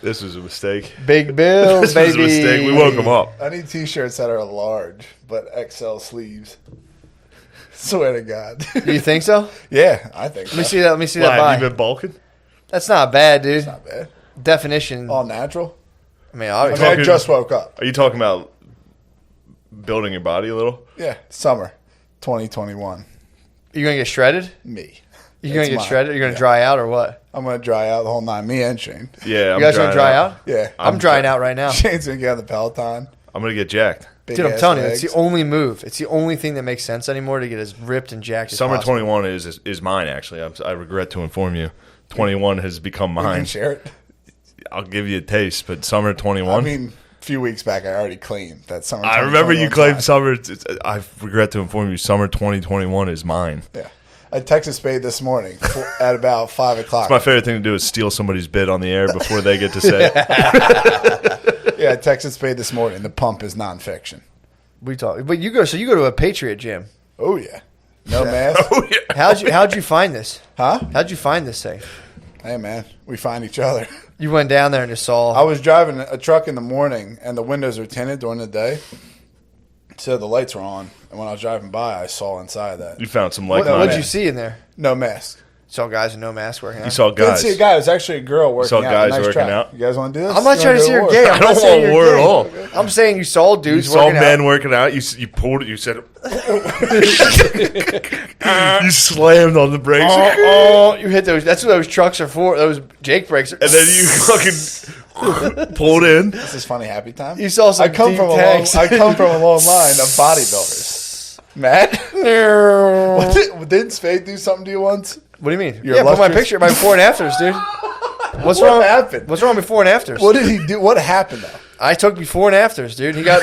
This was a mistake. Big Bill, This baby. was a mistake. We woke him up. I need T-shirts that are large, but XL sleeves. Swear to God. Do you think so? Yeah, I think so. Let me see that. Let me see Why, that. have you been bulking? That's not bad, dude. It's not bad. Definition. All natural. I mean, I obviously. mean, I just woke up. Are you talking about building your body a little? Yeah, summer 2021. You gonna get shredded? Me. You gonna get mine. shredded? You're gonna Yeah. dry out or what? I'm going to dry out the whole nine. Me and Shane. Yeah, You guys gonna dry out? Yeah. I'm drying out right now. Shane's going to get on the Peloton. I'm gonna get jacked. Big Dude, I'm ass telling you, legs. it's the only move. It's the only thing that makes sense anymore to get as ripped and jacked as Summer possible. 21 is mine, actually. I regret to inform you. 21 has become You mine. can share it. I'll give you a taste, but summer 21. I mean, a few weeks back, I already claimed that summer. I remember you 2021 claimed time. summer. I regret to inform you, summer 2021 is mine. Yeah. I texted Spade this morning at about 5 o'clock. My favorite thing to do is steal somebody's bid on the air before they get to say it. Yeah, I texted Spade this morning. The pump is nonfiction. We talk, but you go to a Patriot gym. Oh, yeah. No mask. Oh, yeah. How'd you find this? Huh? How'd you find this thing? Hey, man. We find each other. You went down there and just saw. I was driving a truck in the morning, and the windows are tinted during the day. So the lights were on. And when I was driving by, I saw inside that. You found some What like-minded. did you see in there? No mask. Saw guys with no mask working out. You saw Didn't guys. see a guy. It was actually a girl working saw out. guys Nice working track. out? You guys want to do this? I'm not trying to say you're gay. I I'm don't not saying want you're war at gay. all. I'm saying you saw You dudes saw working men out. working out. You pulled it. You said, you slammed on the brakes, Oh, you hit those. That's what those trucks are for. Those Jake brakes. and then you fucking pulled in. This is funny happy time. You saw some I come deep from tanks. I come from a long line of bodybuilders. Matt, didn't Spade do something to you once? What do you mean? Your Yeah, put my illustrious- picture, my before and afters, dude. What's What wrong? happened? What's wrong with before and afters? What did he do? What happened though? I took before and afters, dude. He got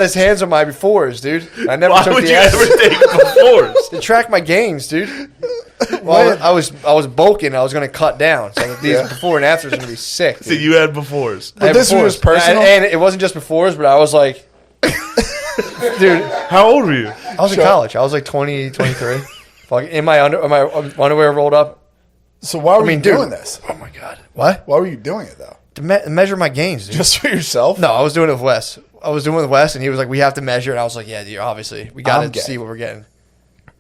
his hands on my befores, dude. I never Why took would the you ever afters take befores? to track my gains, dude. Well, I was bulking. I was going to cut down, so that these Yeah. before and afters are going to be sick. So Dude. you had befores. I had this was befores. personal? and it wasn't just befores, but I was like, dude, How old were you? I was in college. I was like 20, 23. Fucking in my underwear rolled up. So why were you dude. doing this? Oh my god, what? Why were you doing it though? To measure my gains, dude. Just for yourself? No, I was doing it with Wes. And he was like, "We have to measure," and I was like, "Yeah, dude, obviously, we got I'm to gay. see what we're getting."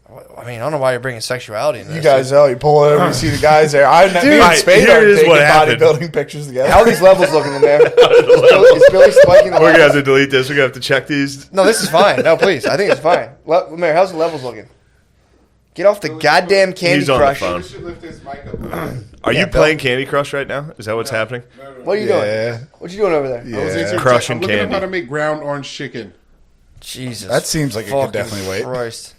I mean, I don't know why you're bringing sexuality in this. You guys, you pull over, you see the guys there. Me and Right, Spade here are is taking what happened. bodybuilding pictures together. How are these levels looking in there? Is Billy spiking the We're gonna have levels? to delete this. We're gonna have to check these. No, this is fine. No, please. I think it's fine. Mary, how's the levels looking? Get off the goddamn Candy He's on the Crush. phone. You should lift his mic up. Are Yeah, you Bill. playing Candy Crush right now? Is that what's happening? What are you Yeah. doing? What you doing over there? I was into- Crushing I'm looking candy. up how to make ground orange chicken. Jesus. That seems like it could fucking definitely wait. Christ.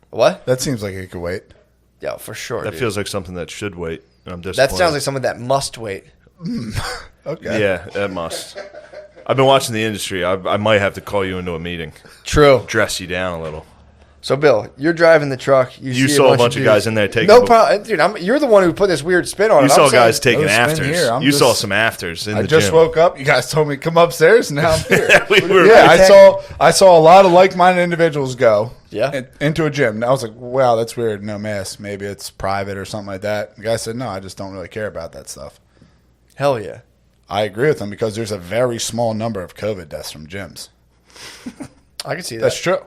What? That seems like it could wait. Yeah, for sure. That dude. feels like something that should wait. And I'm disappointed. That sounds like someone that must wait. Okay. Yeah, that must. I've been watching the industry. I might have to call you into a meeting. True. Dress you down a little. So, Bill, you're driving the truck. You see saw a bunch of dudes. guys in there taking. No problem, dude. You're the one who put this weird spin on it. You I'm saw saying- guys taking No spin afters. here. I'm You just- saw some afters in I the just gym. woke up. You guys told me to come upstairs, and now I'm here. We were Yeah, right. I saw a lot of like-minded individuals go Yeah. into a gym. And I was like, wow, that's weird. No mask. Maybe it's private or something like that. The guy said, no, I just don't really care about that stuff. Hell yeah. I agree with him because there's a very small number of COVID deaths from gyms. I can see that. That's true.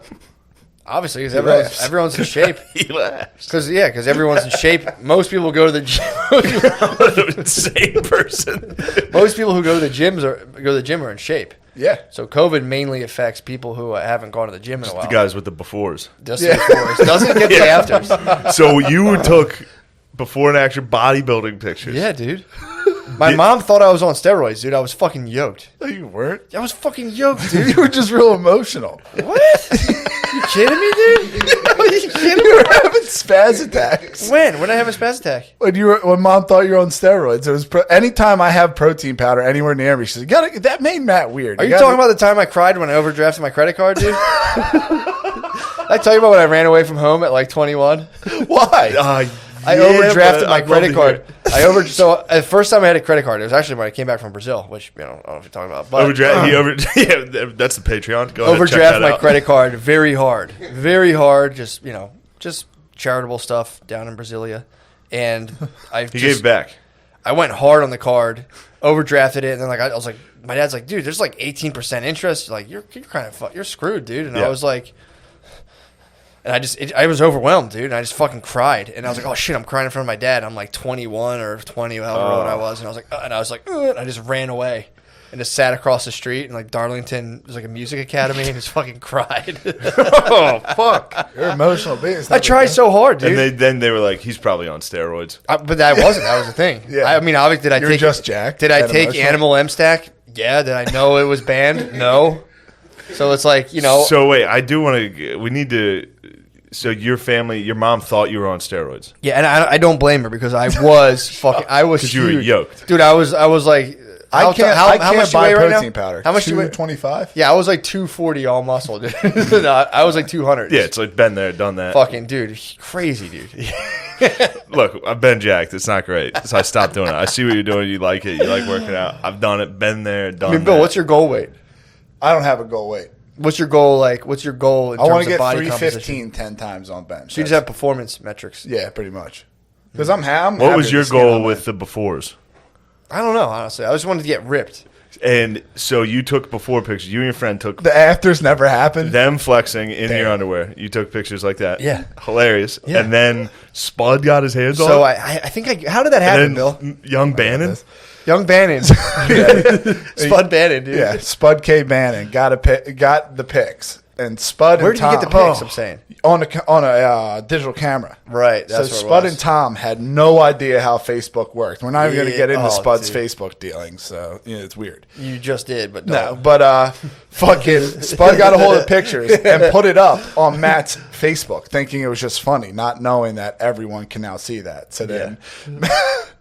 Obviously, because laughs. everyone's in shape. He laughs. Because everyone's in shape. Most people go to the gym. Insane person. Most people who go to the gym are in shape. Yeah. So COVID mainly affects people who haven't gone to the gym in a while. The guys with the befores. Just before. It doesn't get the afters. So you took before and after bodybuilding pictures. Yeah, dude. My mom thought I was on steroids, dude. I was fucking yoked. No, you weren't. I was fucking yoked, dude. You were just real emotional. What? You kidding me, dude? Are you kidding You me? were having spaz attacks. When did I have a spaz attack? When mom thought you were on steroids, it was anytime I have protein powder anywhere near me, she said, that made Matt weird. Are you talking about the time I cried when I overdrafted my credit card, dude? I tell you about when I ran away from home at like 21. why? I overdrafted my credit card. So the first time I had a credit card, it was actually when I came back from Brazil, which I don't know if you're talking about. But Yeah, that's the Patreon. Go ahead, check overdraft that my out. credit card very hard. Just charitable stuff down in Brasilia. And He gave back. I went hard on the card, overdrafted it, and then like I was like, my dad's like, dude, there's like 18% interest. Like you're kind of you're screwed, dude. And I was like, and I was overwhelmed, dude. And I just fucking cried, and I was like, oh shit, I'm crying in front of my dad. I'm like 21 or 20, however old I was, and I was like, and I just ran away. And just sat across the street in like Darlington. There's like a music academy, and just fucking cried. Oh fuck! You're emotional beings. I tried so hard, dude. And then they were like, he's probably on steroids. But that wasn't. That was the thing. Yeah. I mean, obviously, You're just jacked. Did I and take emotional. Animal M-Stack? Yeah. Did I know it was banned? No. So it's like, you know. So wait, I do want to. We need to. So your family, your mom thought you were on steroids. Yeah, and I don't blame her because I was fucking. I was Because you were huge. yoked. Dude, I was like. I can't how much you buy weigh right protein now? powder. How much do you weigh? 225? Yeah, I was like 240 all muscle, dude. No, I was like 200. Yeah, it's like been there, done that. Fucking dude, crazy dude. Look, I've been jacked. It's not great. So I stopped doing it. I see what you're doing. You like it. You like working out. I've done it. Been there. Done. I mean, Bill, that. what's your goal weight? I don't have a goal weight. What's your goal like? What's your goal in I terms want of to get body 315 composition? 10 times on bench. So you just have performance metrics. Yeah, pretty much. Because I'm happy. What was your goal with the befores? I don't know, honestly. I just wanted to get ripped. And so you took before pictures. You and your friend took the afters never happened? them flexing in your Damn. underwear. You took pictures like that. Yeah. Hilarious. Yeah. And then Spud got his hands on So it. I think how did that happen, And Bill? then young Bannon. Young Bannon. Spud Bannon, dude. Yeah, Spud K. Bannon got the pics. And Spud Where and did you Tom, get the pics, I'm saying? on a digital camera. Right, So that's where it Spud was. and Tom had no idea how Facebook worked. We're not even going to Yeah, get into oh, Spud's dude. Facebook dealings, so it's weird. You just did, but No, don't. but fucking Spud got a hold of pictures and put it up on Matt's Facebook, thinking it was just funny, not knowing that everyone can now see that. So then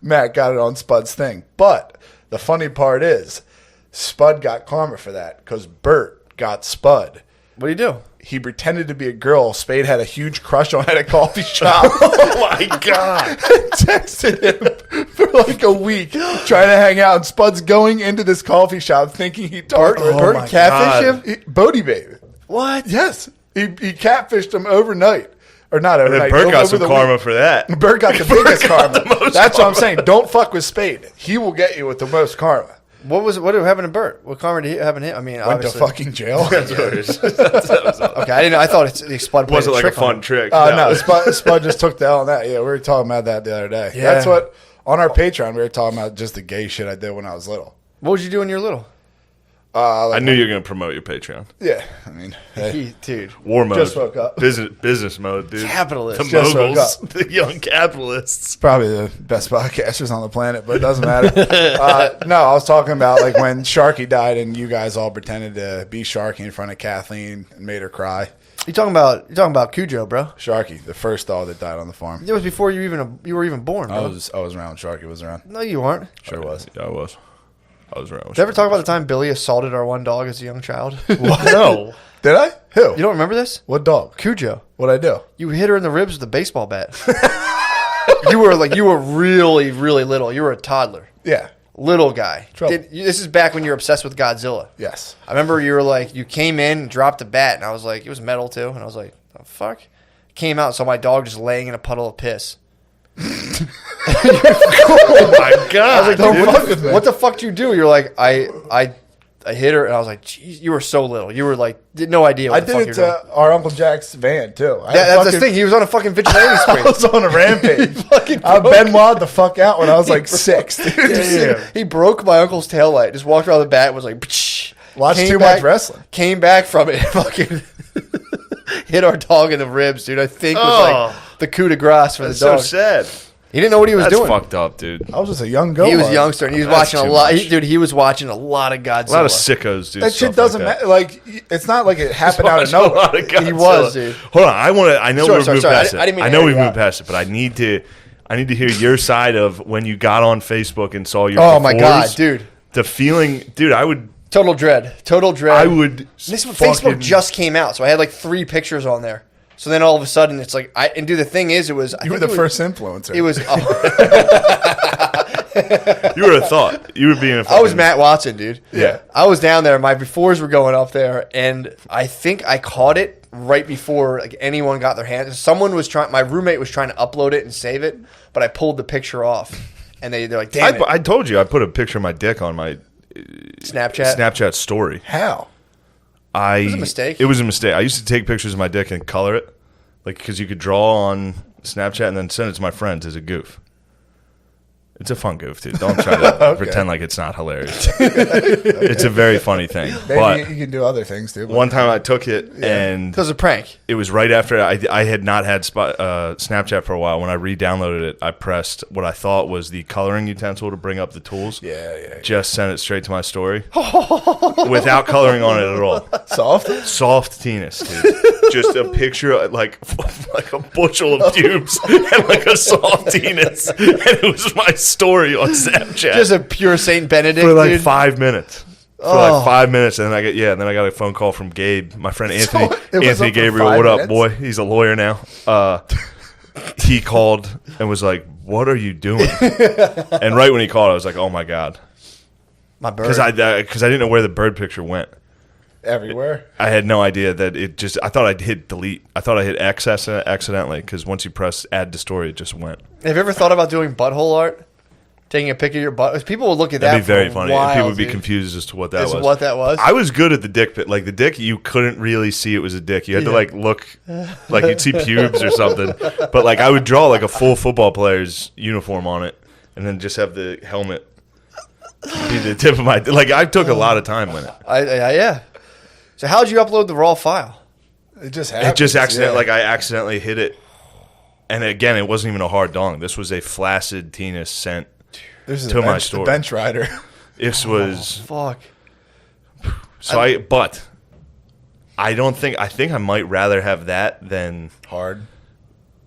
Matt got it on Spud's thing. But the funny part is, Spud got karma for that because Bert got Spud. What do you do? He pretended to be a girl Spade had a huge crush on at a coffee shop. Oh my God. Texted him for like a week trying to hang out. And Spud's going into this coffee shop thinking he talked to her. Bert my catfish God. him? Bodie baby. What? Yes. He catfished him overnight. Or not And then overnight. Bert got over some the karma week. for that. Bert got the biggest got karma. the most That's what I'm karma. saying. Don't fuck with Spade. He will get you with the most karma. What happened to Bert? What karma did he happen to him? I mean, Went to obviously. fucking jail. Okay, I didn't know. I thought the Spud played Wasn't like a trick on fun him. trick. No, Spud just took the L on that. Yeah, we were talking about that the other day. Yeah. That's what, on our Patreon, we were talking about just the gay shit I did when I was little. What would you do when you were little? I knew you were going to promote your Patreon. Yeah, I mean, hey, Dude. War mode. Just woke up. Business mode, dude. Capitalist. The Just woke moguls. up. The young capitalists. probably the best podcasters on the planet, but it doesn't matter. No, I was talking about like when Sharky died and you guys all pretended to be Sharky in front of Kathleen and made her cry. You're talking about Cujo, bro. Sharky, the first dog that died on the farm. It was before you were even born, I bro. was around when Sharky was around. No, you weren't. Sure was. Yeah, I was around. Did you ever talk about the time Billy assaulted our one dog as a young child? No. Did I? Who? You don't remember this? What dog? Cujo. What'd I do? You hit her in the ribs with a baseball bat. you were really, really little. You were a toddler. Yeah. Little guy. Trouble. This is back when you were obsessed with Godzilla. Yes. I remember you were like, you came in and dropped a bat, and I was like, it was metal too, and I was like, the fuck? Came out and saw my dog just laying in a puddle of piss. Oh my God. I was like, Don't what, fuck the, with me. what the fuck do you do? You're like, I hit her, and I was like, geez, you were so little. You were like, did no idea what I the fuck did it you were doing. to our Uncle Jack's van, too. That's the thing. He was on a fucking vigilante I spree. was on a rampage. fucking I broke. Benoit the fuck out when I was like 6. Dude. He broke my uncle's taillight. Just walked around the bat and was like, psh. Watched Came too back- much wrestling. Came back from it and fucking hit our dog in the ribs, dude. I think was like the coup de grace for That's the so dog. sad. He didn't know what he was That's doing. fucked up, dude. I was just a young girl. He was a youngster, and he was That's watching a too lot. much. Dude, he was watching a lot of Godzilla. A lot of sickos do That stuff shit doesn't like that. matter. Like, it's not like it happened out of Watch a lot nowhere. of Godzilla. He was, dude. Hold on, I know Sorry, we've sorry, moved sorry. past I it. didn't mean I to know air we've you moved out. past it, but I need to hear your side of when you got on Facebook and saw your. Oh my god, befores. dude! The feeling, dude. I would. Total dread. I would. This was fucking- Facebook just came out, so I had like 3 pictures on there. So then all of a sudden, it's like and dude, the thing is, it was You were the first influencer. It was. You were a thought. You were being. I was Matt Watson, dude. Yeah. I was down there. My befores were going up there, and I think I caught it right before like anyone got their hands. Someone was trying. My roommate was trying to upload it and save it, but I pulled the picture off. and they're like, damn it. I told you I put a picture of my dick on my Snapchat story. How? It was a mistake. It was a mistake. I used to take pictures of my dick and color it, like because you could draw on Snapchat and then send it to my friends as a goof. It's a fun goof, dude. Don't try to pretend like it's not hilarious. It's a very funny thing. Maybe but you can do other things too. one time I took it and it was a prank. it was right after I had not had Snapchat for a while. When I re-downloaded it, I pressed what I thought was the coloring utensil to bring up the tools. Yeah. Just sent it straight to my story without coloring on it at all. Soft penis, dude. Just a picture of, like a bushel of pubes and like a soft penis, and it was my story on Snapchat. Just a pure Saint Benedict, for like dude. 5 minutes. For like 5 minutes, and then I got a phone call from Gabe, my friend Anthony. Anthony Gabriel, what up, boy? He's a lawyer now. He called and was like, "What are you doing?" And right when he called, I was like, "Oh my god." My bird. Because I didn't know where the bird picture went. Everywhere. I had no idea that it just. I thought I'd hit delete. I thought I hit X accidentally because once you press add to story, it just went. Have you ever thought about doing butthole art? Taking a picture of your butt? People would look at That'd that. be very funny. While, People would be dude. confused as to what that was. What that was? I was good at the dick pic. Like the dick, you couldn't really see it was a dick. You had to like look, like you'd see pubes or something. But like I would draw like a full football player's uniform on it, and then just have the helmet be the tip of my. Like I took a lot of time with it. Yeah. So how'd you upload the raw file? It just happened. It just accidentally, like I accidentally hit it, and again, it wasn't even a hard dong. This was a flaccid penis sent to my story. The bench rider. This was Fuck. so. I don't think. I think I might rather have that than Hard.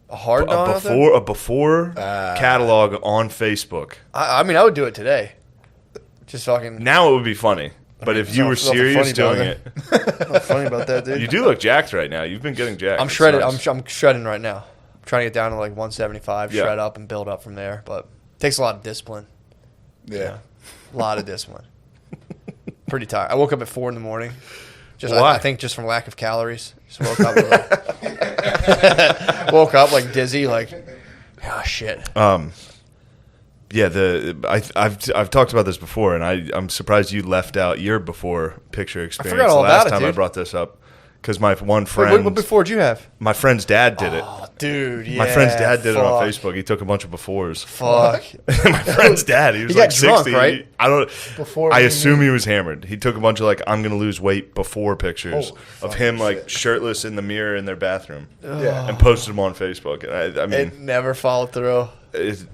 A hard dong? a before catalog on Facebook. I mean, I would do it today. Just fucking. Now it would be funny. But if you were serious doing it, What's funny about that, dude? you do look jacked right now. You've been getting jacked. I'm It's shredded. nice. I'm shredding right now. I'm trying to get down to like 175, Yeah. shred up, and build up from there. But it takes a lot of discipline. Yeah. A lot of discipline. Pretty tired. I woke up at 4 in the morning. Just Why? I think just from lack of calories. Just woke up. Woke up like dizzy, like oh shit. Yeah, I've talked about this before, and I'm surprised you left out your before picture experience. forgot all the last about it, time I dude. brought this up because my one friend, What before did you have? my friend's dad did it. Oh, dude, yeah. My friend's dad did it on fuck. Facebook. He took a bunch of befores. Fuck. My friend's dad, he was He like got drunk, 60. right? I don't. Before I he assume knew- he was hammered. He took a bunch of like I'm gonna lose weight before pictures Holy of fucking him like shit. shirtless in the mirror in their bathroom, Yeah. and posted them on Facebook. And I It mean, never followed through. it's,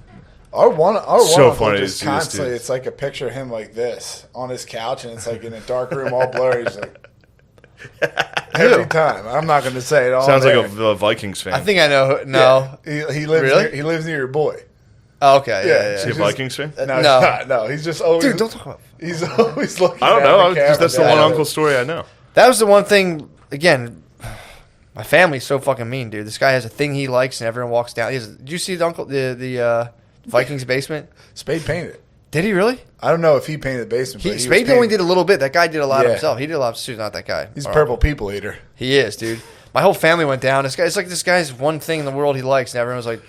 Our So uncle funny just to see this constantly, dude. it's like a picture of him like this on his couch, and it's like in a dark room, all blurry. He's like, every time. I'm not going to say it all. sounds like there. a Vikings fan. I think I know. No. Yeah. He lives Really? he lives near your boy. Oh, okay. Yeah. Yeah. Is he a Just- Vikings fan? No, No. he's not. No, he's just always. Dude, don't talk about. He's always looking. I don't at know. the camera. That's the Yeah, one I know. uncle story I know. That was the one thing. Again, my family's so fucking mean, dude. This guy has a thing he likes, and everyone walks down. Did you see the Vikings basement? Spade painted. Did he really? I don't know if he painted the basement. But he was Spade only painting- did a little bit. That guy did a lot Yeah. himself. He did a lot. He's not that guy. He's a Or- purple people eater. He is, dude. My whole family went down. It's like this guy's one thing in the world he likes, and everyone was like,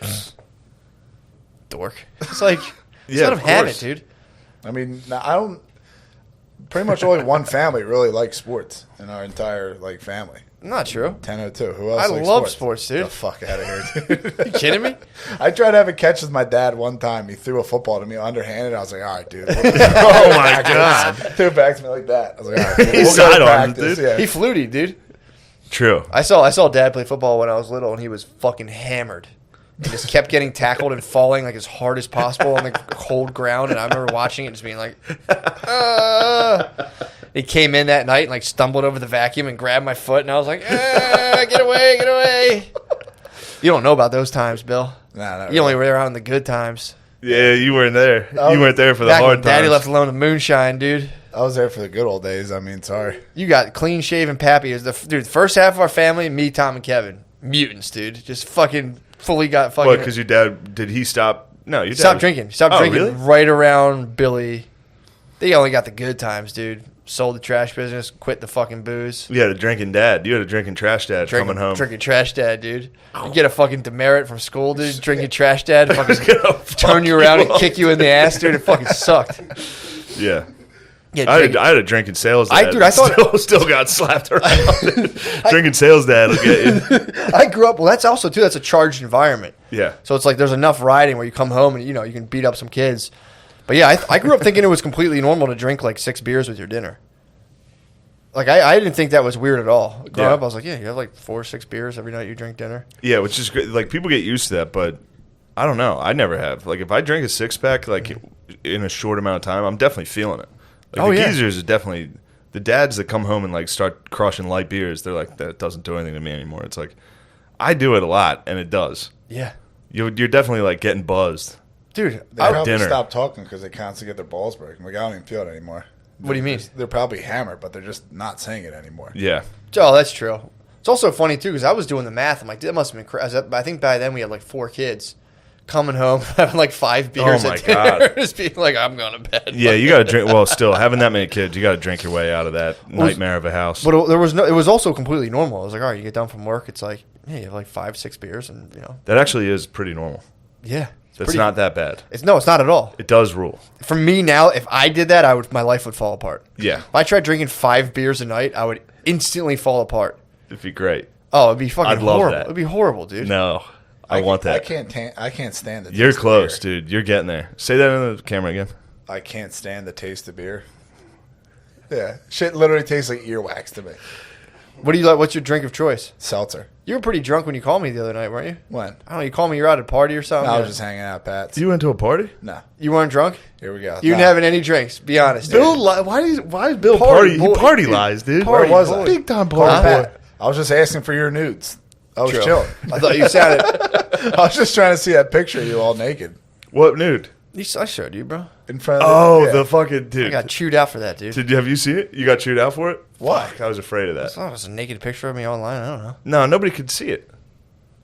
dork. It's like, Yeah, let of him have it, course. dude. I mean, I don't. Pretty much only one family really likes sports in our entire like family. Not true. 1002. Who else? I likes love sports, dude. Get the fuck out of here, dude. You kidding me? I tried to have a catch with my dad one time. He threw a football to me underhanded. I was like, all right, dude. Oh my god! Threw it back to me like that. I was like, all right, dude, He we'll go to sidearmed, practice. dude. Yeah. He fluted, dude. True. I saw Dad play football when I was little, and he was fucking hammered. He just kept getting tackled and falling like as hard as possible on the cold ground. And I remember watching it, just being like, He came in that night and like stumbled over the vacuum and grabbed my foot, and I was like, get away, get away. You don't know about those times, Bill. Nah, not You only really. were around the good times. Yeah, you weren't there. Oh, You weren't there for the Back when hard Daddy times. left alone with moonshine, dude. I was there for the good old days. I mean, sorry. You got clean shaven Pappy. It was the first half of our family, me, Tom, and Kevin. Mutants, dude. Just fucking fully got fucking. What? Because your dad did he stop? No, your dad Stop was- drinking. Stop Oh, drinking really? right around Billy. They only got the good times, dude. Sold the trash business, quit the fucking booze. You had a drinking dad. You had a drinking trash dad coming home. Drinking trash dad, dude. You get a fucking demerit from school, dude. Drinking trash dad, fucking turn you around and kick you in the ass, dude. It fucking sucked. Yeah. Yeah, I had a drinking sales dad. I thought still got slapped around. Drinking sales dad will get you. I grew up. Well, that's also too. That's a charged environment. Yeah. So it's like there's enough riding where you come home and you can beat up some kids. But yeah, I grew up thinking it was completely normal to drink like 6 beers with your dinner. Like I didn't think that was weird at all. Growing up, I was like, yeah, you have like 4 or 6 beers every night you drink dinner. Yeah, which is great. Like people get used to that, but I don't know. I never have. Like if I drink a 6-pack like in a short amount of time, I'm definitely feeling it. Like the geezers are definitely the dads that come home and like start crushing light beers. They're like, that doesn't do anything to me anymore. It's like I do it a lot, and it does. Yeah, you're definitely like getting buzzed. Dude, they probably stop talking because they constantly get their balls broken. Like, I don't even feel it anymore. What do you mean? They're probably hammered, but they're just not saying it anymore. Yeah. Oh, that's true. It's also funny, too, because I was doing the math. I'm like, that must have been crazy. I think by then we had like 4 kids coming home, having like 5 beers at dinner. God. Just being like, I'm going to bed. Yeah, you got to drink. Well, still, having that many kids, you got to drink your way out of that nightmare of a house. But it was also completely normal. I was like, all right, you get done from work. It's like, yeah, you have like 5, 6 beers. And That actually is pretty normal. Yeah. That's not that bad. It's not at all. It does rule. For me now, if I did that, my life would fall apart. Yeah. If I tried drinking 5 beers a night, I would instantly fall apart. It'd be great. Oh, it'd be fucking I'd love horrible. that. It'd be horrible, dude. No, I want that. I can't stand the taste You're of close, beer. dude. You're getting there. Say that in the camera again. I can't stand the taste of beer. Yeah, shit literally tastes like earwax to me. What do you like? What's your drink of choice? Seltzer. You were pretty drunk when you called me the other night, weren't you? When? I don't know. You called me. You're at a party or something. No, I was just hanging out at Pat's. You went to a party? No. You weren't drunk? Here we go. You didn't have any drinks. Be honest. Bill, dude. why is Bill Party party? He boy. party lies, dude. Where was I? Big time party boy. Pat, I was just asking for your nudes. I was True. chilling. I thought you sounded. I was just trying to see that picture of you all naked What nude? I showed you, bro. in front of The fucking dude. I got chewed out for that, dude. Have you seen it? You got chewed out for it? Why? Fuck, I was afraid of that. Oh, it was a naked picture of me online. I don't know. No, nobody could see it.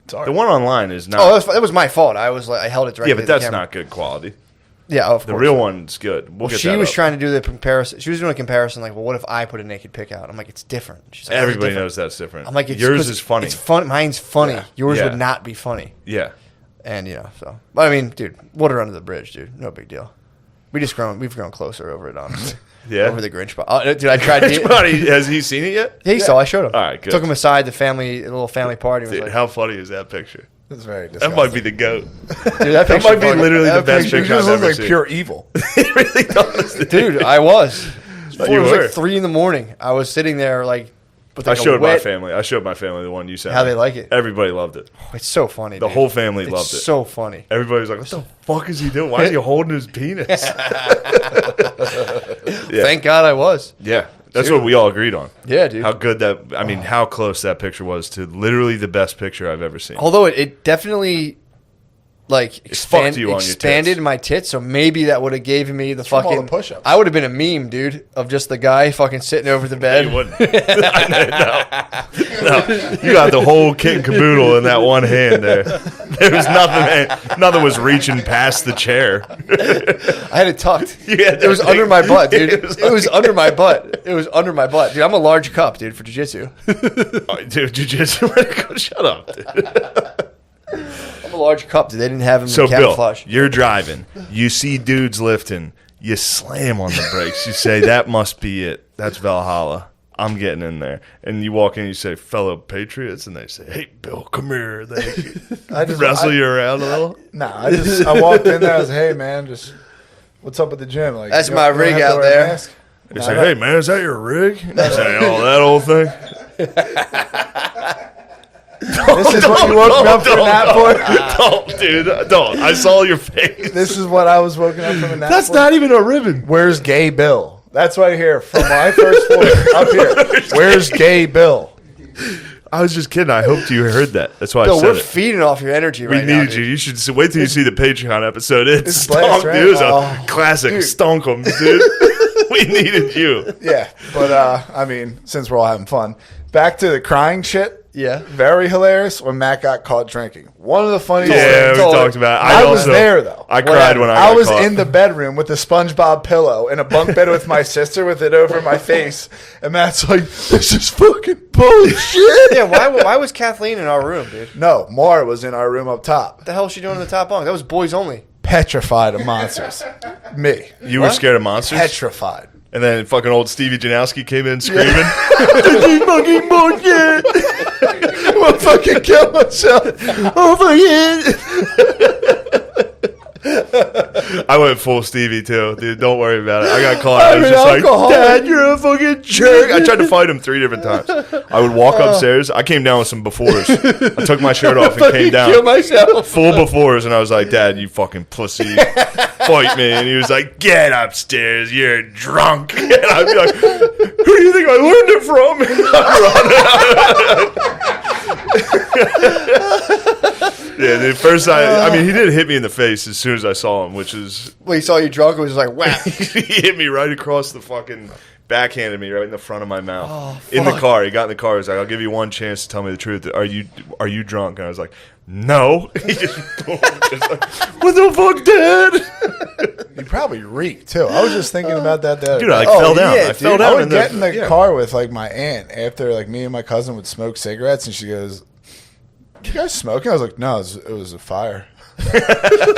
Sorry. The one online is not. Oh, that was my fault. I held it directly. yeah, but to the that's camera. not good quality. Yeah, of course. The real one's good. Well, get she that was up. trying to do the comparison. She was doing a comparison, like, well, what if I put a naked pic out? I'm like, it's different. She's like, Everybody different. knows that's different. I'm like, yours is funny. It's fun. Mine's funny. Yeah. Yours Yeah. would not be funny. Yeah. And so. But I mean, dude, water under the bridge, dude. No big deal. We've grown closer over it, honestly. Yeah. Over the Grinch spot. Oh, dude, I tried. Has he seen it yet? Yeah, he saw. I showed him. All right, good. Took him aside. The little family party. Was Dude, like, how funny is that picture? It's very That disgusting. might be the goat. dude, that, That might be fucking- literally the best You picture just I've look ever like seen. pure evil. It really does. Dude, I was. It You was were. like 3 a.m. I was sitting there like. With I like showed a wet, my family. I showed my family the one you sent. How me. they like it. Everybody loved it. It's so funny. The dude. whole family It's loved it. So funny. Everybody was like, "What the fuck is he doing? Why is he holding his penis?" Thank God I was. Yeah, that's what we all agreed on. Yeah, dude. How good that. I mean, how close that picture was to literally the best picture I've ever seen. Although it definitely like fucked you on your expanded tits. my tits, so maybe that would have given me the from all fucking the push-ups. I would have been a meme, dude, of just the guy fucking sitting over the bed. You wouldn't. No. You got the whole kit and caboodle in that one hand there. There was nothing. Nothing was reaching past the chair. I had it tucked. Yeah, It was under my butt, dude. It It was under my butt. It was under my butt, dude. I'm a large cup, dude, for jiu-jitsu. Oh, dude, jiu-jitsu. Shut up, dude. I'm a large cup, dude. They didn't have him So, in camouflage. Bill, you're driving. You see dudes lifting. You slam on the brakes. You say, that must be it. That's Valhalla. I'm getting in there. And you walk in and you say, fellow patriots. And they say, hey, Bill, come here. They wrestle you around a little. I walked in there. I was like, hey, man, just what's up at the gym? Like, That's you my don't rig have to out wear a there. mask? They say, hey, man, is that your rig? And they say, oh, that old thing. This is what you woke me up from a nap for? Don't, dude. Don't. I saw your face. This is what I was woken up from a nap That's for? not even a ribbon. Where's Gay Bill? That's right here from my first floor up here. Where's Gay Bill? I was just kidding. I hoped you heard that. That's why Bill, I we're said it. feeding off your energy We right now. needed you. You should wait till you see the Patreon episode. It's It's stunk, blast, right? dude. It was Oh. a classic stunk 'em, dude. We needed you. Yeah, but I mean, since we're all having fun, back to the crying shit. Yeah. Very hilarious when Matt got caught drinking. One of the funniest Yeah, things. we talked about it. I was there, though. I cried when I got was caught. in the bedroom with a SpongeBob pillow in a bunk bed with my sister with it over my face. And Matt's like, this is fucking bullshit. Yeah, why was Kathleen in our room, dude? No, Mara was in our room up top. What the hell was she doing in the top bunk? That was boys only. Petrified of monsters. Me. You were scared of monsters? Petrified. And then fucking old Stevie Janowski came in screaming. This is fucking bullshit. I'm gonna fucking kill myself. Oh, fucking. I went full Stevie too, dude. Don't worry about it. I got caught. I was just like, Dad, you're a fucking jerk. I tried to fight him 3 different times. I would walk upstairs. I came down with some befores. I took my shirt off and came down. Kill myself. Full befores, and I was like, Dad, you fucking pussy. Fight me. And he was like, get upstairs. You're drunk. And I'd be like, who do you think I learned it from? Yeah, the first I mean, he did hit me in the face as soon as I saw him, which is... When he saw you drunk, it was just like, whap. He hit me right across the fucking... Backhanded me right in the front of my mouth. Oh, in the car. He got in the car. He was like, I'll give you one chance to tell me the truth. Are you drunk? And I was like, no. He just like, what the fuck, Dad? You probably reeked too. I was just thinking about that. Dude, I fell down. yeah, I fell dude. down. I would get in the car with like my aunt after like me and my cousin would smoke cigarettes, and she goes, "You guys smoking?" I was like, "No, it was a fire."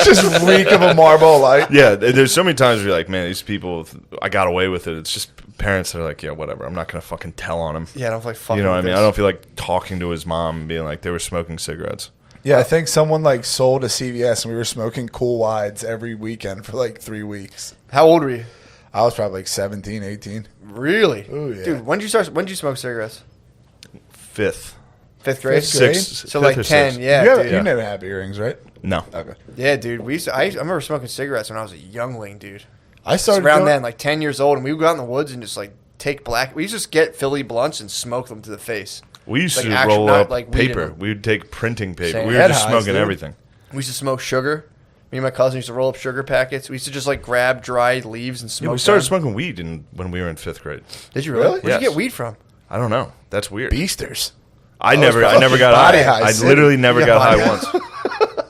Just reek of a Marlboro Light. Yeah, there's so many times where you're like, man, these people, I got away with it. It's just parents that are like, yeah, whatever. I'm not going to fucking tell on him. Yeah, I don't feel like fucking You know what I with mean? this. I don't feel like talking to his mom and being like, they were smoking cigarettes. Yeah, I think someone like sold a CVS, and we were smoking Cool Wides every weekend for like 3 weeks. How old were you? I was probably like 17, 18. Really? Oh, yeah. Dude, when did you smoke cigarettes? 5th. 5th grade? Fifth grade? So like 10, yeah, you, dude. you never had earrings, right? No. Okay. Yeah, dude. I remember smoking cigarettes when I was a youngling, dude. I started around doing- then, like 10 years old, and we would go out in the woods and just like take black. We used to just get Philly blunts and smoke them to the face. We used Like to actual- roll not up like weed in paper. them. We would take printing paper. Same. We were Head just highs, smoking dude. everything. We used to smoke sugar. Me and my cousin used to roll up sugar packets. We used to just like grab dried leaves and smoke. Yeah, we started them. smoking weed when we were in 5th grade. Did you really? Really? Where'd you Yes. get weed from? I don't know. That's weird. Beasters. I never got body high. high I city. literally never got high once.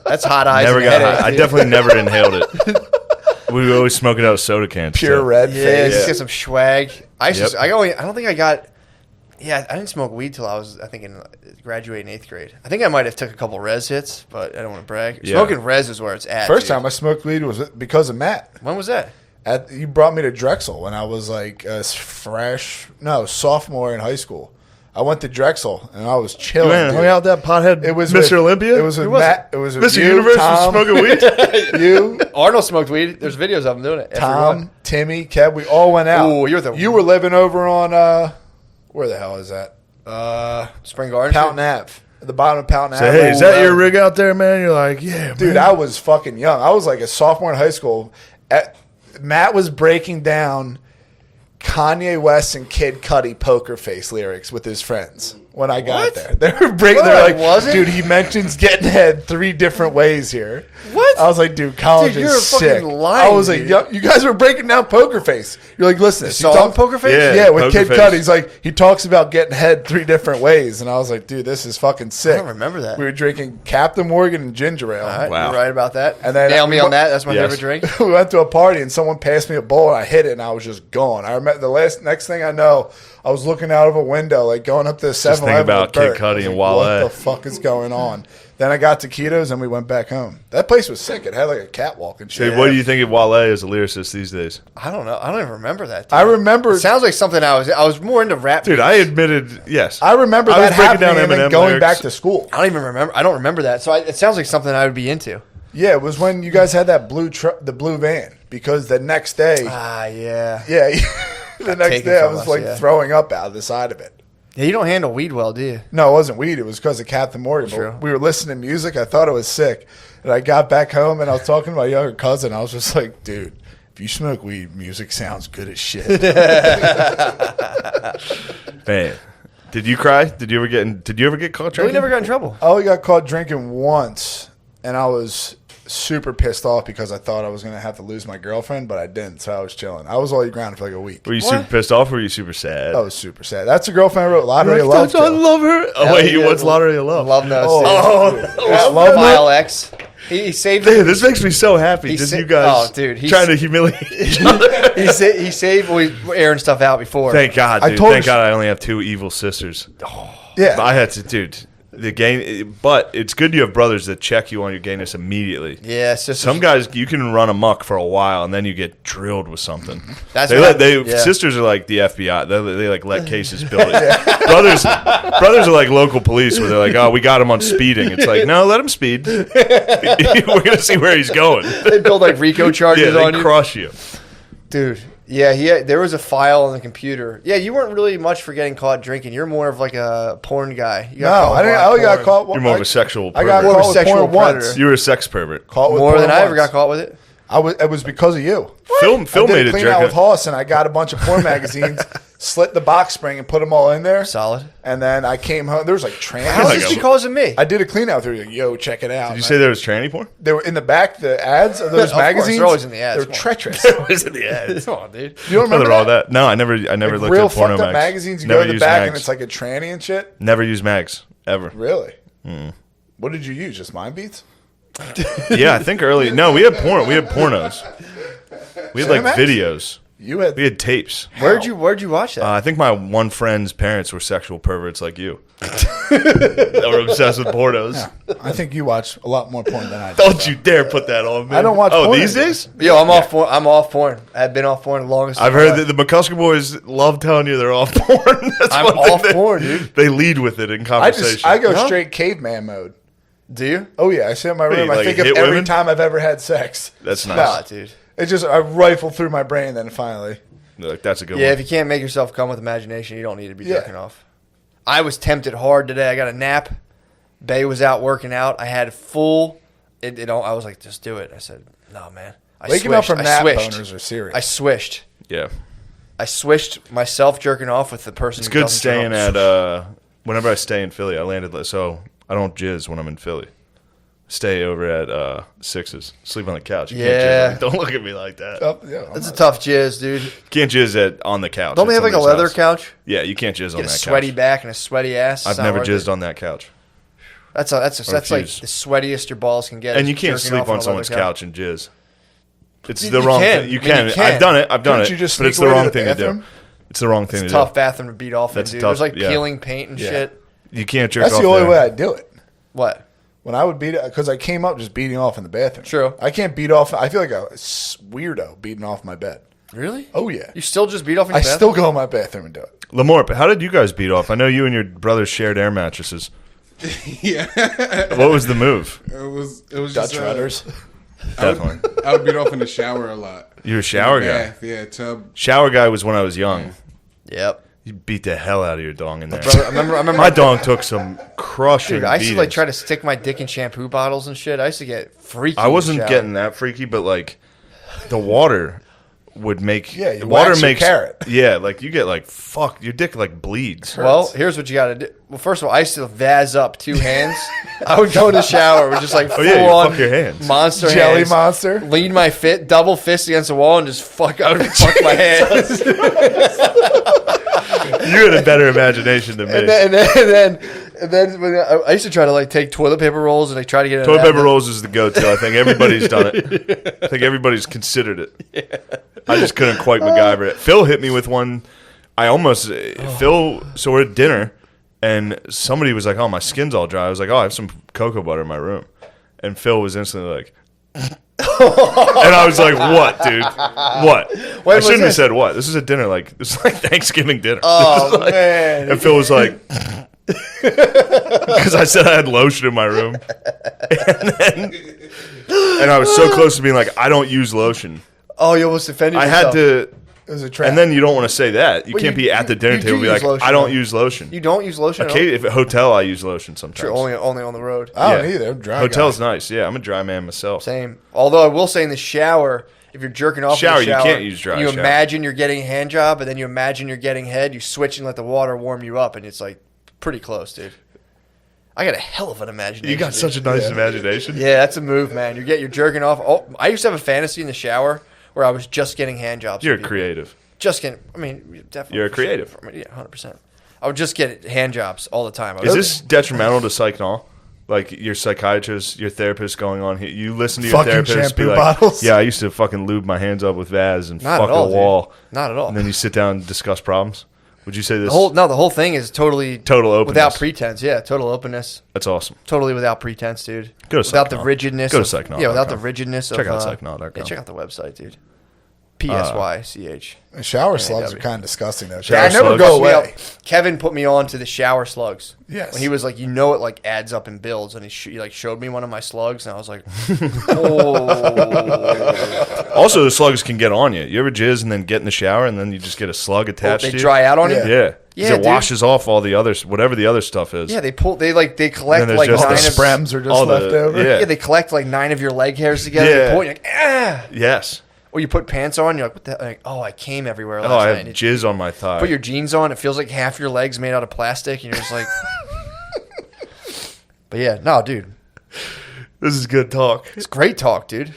That's hot eyes. Never and got headaches, high. I dude. definitely never inhaled it. We would always smoke it out of soda cans. Pure so. red Yeah, face. just get some swag. I used Yep. to, I don't think I got. Yeah, I didn't smoke weed till I was, I think, graduating 8th grade. I think I might have took a couple res hits, but I don't want to brag. Yeah. Smoking res is where it's at. First dude. time I smoked weed was because of Matt. When was that? You brought me to Drexel when I was like a sophomore in high school. I went to Drexel and I was chilling. Man, dude. hung out with that pothead. It was Mr. with- Olympia. It was with Who was Matt. It was with Mr. you, Universe Tom, was smoking weed. you, Arnold smoked weed. There's videos of him doing it. Tom, Timmy, Kev. We all went out. Ooh, you were living over on where the hell is that? Spring Garden. Poughton Ave. At the bottom of Poughton Say, Ave. hey, is that your rig out there, man? You're like, yeah, Dude, man. I was fucking young. I was like a sophomore in high school. Matt was breaking down Kanye West and Kid Cudi Poker Face lyrics with his friends when I got What? there. They were breaking. What? They're like, Was it? dude, he mentions getting head 3 different ways here. What? I was like, dude, college Dude, is you're sick. fucking lying, I was like, dude. yo, you guys were breaking down Poker Face. You're like, listen, The song Poker Face? Yeah, with Poker Kid Face. Cudi. He's like, he talks about getting head 3 different ways, and I was like, dude, this is fucking sick. I don't remember that. We were drinking Captain Morgan and ginger ale. All right, Wow. you're right about that. And then- Nail me on that. That's my Yes. favorite drink. We went to a party and someone passed me a bowl and I hit it and I was just gone. I remember the next thing I know, I was looking out of a window, like going up to the 7-Eleven. thinking about with Bert. Kid Cudi I was and like, Wale. What the fuck is going on? Then I got taquitos and we went back home. That place was sick. It had like a catwalk and shit. Dude, what do you think of Wale as a lyricist these days? I don't know. I don't even remember that. Dude. I remember. It sounds like something I was more into rap. Dude, I admitted, yes. I remember I was that breaking happening down and then Eminem going lyrics. back to school. I don't even remember. I don't remember that. So it sounds like something I would be into. Yeah, it was when you guys had that the blue van because the next day, Ah, yeah. yeah, the next taken day I from was us, like yeah. throwing up out of the side of it. Yeah, you don't handle weed well, do you? No, it wasn't weed. It was because of Captain Morgan. True. But we were listening to music. I thought it was sick. And I got back home and I was talking to my younger cousin. I was just like, dude, if you smoke weed, music sounds good as shit. Man, did you cry? Did you ever get caught No, we drinking? never got in trouble. I only got caught drinking once. And I was super pissed off because I thought I was going to have to lose my girlfriend, but I didn't, so I was chilling. I was all grounded for like a week. Were you super pissed off or were you super sad? I was super sad. That's the girlfriend I wrote Lottery of Love to. I love her. Oh, wait, what's Lottery of Love? Love Notes. Love File X. He saved. Dude, this makes me so happy. Just you guys trying to humiliate each other. he saved. We were airing stuff out before. Thank God, dude. Thank God I only have 2 evil sisters. Yeah. I had to, dude. The game, but it's good you have brothers that check you on your gayness immediately. Yeah, sisters. Some guys you can run amok for a while and then you get drilled with something. That's sisters are like the FBI. They like let cases build it. brothers are like local police where they're like, oh, we got him on speeding. It's like, no, let him speed. We're gonna see where he's going. They build like RICO charges on you. They crush you, dude. Yeah, there was a file on the computer. Yeah, you weren't really much for getting caught drinking. You're more of like a porn guy. I only got caught. You're more of a sexual pervert. I got caught with porn once. You were a sex pervert. More than I ever got caught with it. It was because of you. Phil made it clean out with Hoss, and I got a bunch of porn magazines, slit the box spring, and put them all in there. Solid. And then I came home. There was like tranny. How is this because of me? I did a clean out through. Like, yo, check it out. Did you say there was tranny porn? They were in the back. The ads of those magazines. They're always in the ads. They're treacherous. They're always in the ads. Come on, dude. You don't remember that? No, I never like looked real at porno fucked up mags. magazines. You Never go to the used back mags. and it's like a tranny and shit. Never use mags ever. Really? What did you use? Just Mind Beats? Yeah, I think early. No, we had porn. We had pornos. We had like videos. We had tapes. Where'd you watch that? I think my one friend's parents were sexual perverts like you. They were obsessed with pornos. Yeah. I think you watch a lot more porn than I do. Don't you dare put that on me. I don't watch porn these days? Yo, I'm off porn. I'm off porn. I've been off porn the longest. I've heard that the McCusker boys love telling you they're off porn. I'm off porn, dude. They lead with it in conversation. I go straight caveman mode. Do you? Oh, yeah. I sit in my room. Like I think of every time I've ever had sex. That's nice. Nah, dude. It's just, I rifle through my brain, then finally. Like, that's a good one. Yeah, if you can't make yourself come with imagination, you don't need to be jerking off. I was tempted hard today. I got a nap. Bay was out working out. I had full. I was like, just do it. I said, no, man. Waking up from nap boners are serious. I swished. Yeah. I swished myself jerking off with the person. It's good staying at. Whenever I stay in Philly, I landed so I don't jizz when I'm in Philly. Stay over at Six's. Sleep on the couch. You can't jizz. Don't look at me like that. That's a tough jizz, dude. You can't jizz on the couch. Don't they have like a leather couch? Yeah, you can't jizz on that couch. Get a sweaty back and a sweaty ass. I've never jizzed on that couch. That's like the sweatiest your balls can get. And you can't sleep on someone's couch and jizz. It's the wrong thing. You can. I've done it. But it's the wrong thing to do. It's the wrong thing to do. It's a tough bathroom to beat off in, dude. There's like yeah. peeling paint and shit. You can't jerk off That's the only way I do it. What? When I would beat it, because I came up just beating off in the bathroom. True. I can't beat off. I feel like a weirdo beating off my bed. Really? Oh, yeah. You still just beat off in your bathroom? I still go in my bathroom and do it. Lamorp, how did you guys beat off? I know you and your brothers shared air mattresses. Yeah. What was the move? It was Dutch just runners. Definitely. I would beat off in the shower a lot. You're a shower guy? Yeah, tub. Shower guy was when I was young. Yep. You beat the hell out of your dong in there. Brother, I remember my dong took some crushing Dude, I used to beatings. like try to stick my dick in shampoo bottles and shit. I used to get freaky. I wasn't getting that freaky, but like the water would make water makes carrot. Yeah, like you get like fuck your dick like bleeds. Well, here's what you got to do. Well, first of all, I used to vaz up 2 hands. I would go in the shower with just like full on fuck your hands. monster jelly hands, monster. lean my double fist against the wall and just fuck my hands. You had a better imagination than me. And then when I used to try to like take toilet paper rolls and like try to get toilet paper rolls is the go-to. I think everybody's done it. I think everybody's considered it. Yeah. I just couldn't quite MacGyver it. Phil hit me with one. Phil. So we're at dinner, and somebody was like, "Oh, my skin's all dry." I was like, "Oh, I have some cocoa butter in my room," and Phil was instantly like. And I was like, "What, dude? What?" I shouldn't have said what. This is a dinner, this is like Thanksgiving dinner. Oh man! And Phil was like, because I said I had lotion in my room, and I was so close to being like, "I don't use lotion." Oh, you almost offended yourself. I had to. It was a trap. And then you don't want to say that. You can't be at the dinner table and be like, "I don't use lotion." You don't use lotion. Okay, if at hotel, I use lotion sometimes. True, only on the road. I don't either. I'm dry. Hotel's nice. Yeah, I'm a dry man myself. Same. Although I will say in the shower, if you're jerking off in the shower, you can't use dry. You imagine you're getting a hand job, and then you imagine you're getting head. You switch and let the water warm you up, and it's like pretty close, dude. I got a hell of an imagination. You got such a nice imagination. Yeah, that's a move, man. You're jerking off. Oh, I used to have a fantasy in the shower where I was just getting hand jobs. You're from people. creative. Just getting. I mean, definitely. You're a creative. Sure. I mean, yeah, 100%. I would just get hand jobs all the time. Is this detrimental to psych-nol? Like your psychiatrist, your therapist going on here. You listen to your Fucking therapist be shampoo like, bottles? yeah, I used to fucking lube my hands up with Vaz and Not fuck at all, a wall. dude. Not at all. And then you sit down and discuss problems. Would you say this? The whole thing is totally Total openness. without pretense. Yeah, total openness. That's awesome. Totally without pretense, dude. Go to without the Psychnol. rigidness. Go to of- Psychnol.com. Yeah, without the rigidness Check of. out Psychnol.com. Yeah, check out the website, dude. PSYCH. Shower slugs are W. kind of disgusting, though. Shower I never slugs. go Me up. away. Kevin put me on to the shower slugs. Yes. When he was like, it like adds up and builds, and he like showed me one of my slugs, and I was like, oh. Also, the slugs can get on you. You ever jizz and then get in the shower and then you just get a slug attached They to you? dry out on you? Yeah. Yeah. 'Cause Yeah, it dude. washes off all the other, whatever the other stuff is. Yeah, they collect And like then 9 there's just All the the of sprems are just all the- left over. yeah. Yeah, they collect like 9 of your leg hairs together. Yeah. They pull, you're like, ah. Yes. Or you put pants on, you're like, what the? Like, oh, I came everywhere last Oh, I night. have And jizz on my thigh. put your jeans on, it feels like half your leg's made out of plastic, and you're just like. But yeah, no, dude, This is good talk. it's great talk, dude.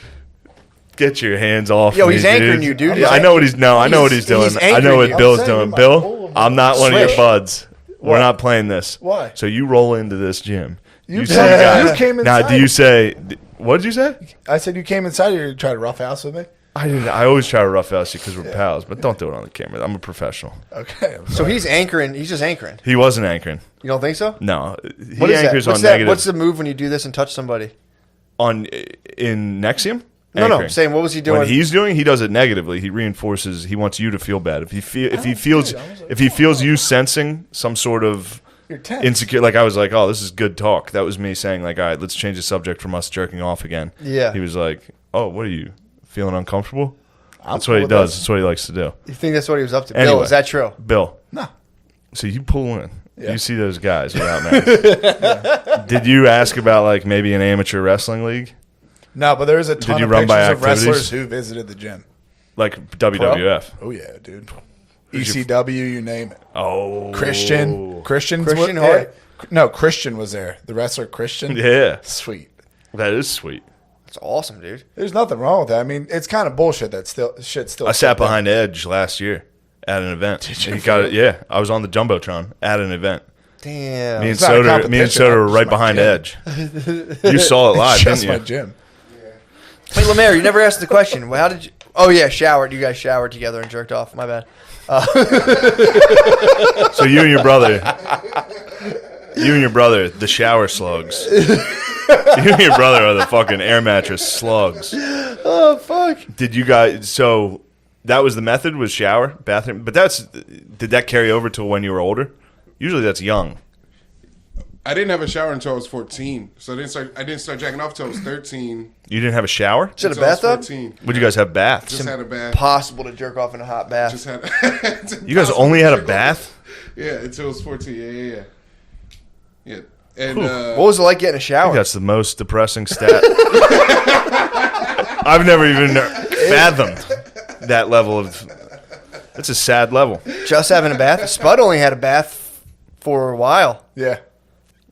Get your hands off Yo, me, he's anchoring dude. you, dude. Yeah, I know what he's I know what he's doing. he's I know anchoring what you. Bill's I'm saying doing. you might Bill, pull I'm not one of your Swish. buds. We're What? not playing this. Why? So you roll into this gym. You see came- guys. you came Now, inside. do you say? What did you say? I said you came inside here to try to roughhouse with me. I didn't. I always try to roughhouse you because we're pals, but don't do it on the camera. I'm a professional. Okay. I'm So sorry. he's anchoring. He's just anchoring. He wasn't anchoring. You don't think so? No, he What is that? anchors What's on that? negative. What's the move when you do this and touch somebody? on in Nexium? No, Anchoring. I'm saying what was he doing? When he's doing, he does it negatively. He reinforces. He wants you to feel bad. If he feels you sensing some sort of You're tense. insecure, like I was like, oh, this is good talk. That was me saying like, all right, let's change the subject from us jerking off again. Yeah. He was like, oh, what are you feeling uncomfortable? That's cool what he with does. that. That's what he likes to do. You think that's what he was up to? Bill, Anyway. is that true? Bill, No. so you pull in. Yeah. You see those guys without masks. Did you ask about like maybe an amateur wrestling league, No, but there's a ton you of run by pictures of activities? wrestlers who visited the gym. like WWF? Oh yeah, dude. ECW, you name it. Oh, Christian Christian yeah. Hart? No, Christian was there. The wrestler Christian. Yeah, Sweet. that is sweet. That's awesome, dude. There's nothing wrong with that. I mean, it's kind of bullshit that shit's still. I sat behind Edge last year at an event. He got it. Yeah, I was on the jumbotron at an event. Damn. Me and It's not a Soder, me and competition, Soder were it's right my behind gym. Edge. You saw it live, Just didn't my you? gym. Wait, Lemaire, you never asked the question. Well, how did you? Oh yeah, showered. You guys showered together and jerked off. My bad. So you and your brother, the shower slugs. You and your brother are the fucking air mattress slugs. Oh fuck. Did you guys? So that was the method, was shower, bathroom. But did that carry over to when you were older? Usually that's young. I didn't have a shower until I was 14, so I didn't start jacking off until I was 13. You didn't have a shower? Is it a Until I was bathtub? 14. Would you guys have baths? Just had a bath. Possible to jerk off in a hot bath. Just had. You guys only had a bath? Yeah, until I was 14. Yeah. Yeah. And What was it like getting a I shower? think that's the most depressing stat. I've never even fathomed that level of. That's a sad level. Just having a bath. Spud only had a bath for a while. Yeah.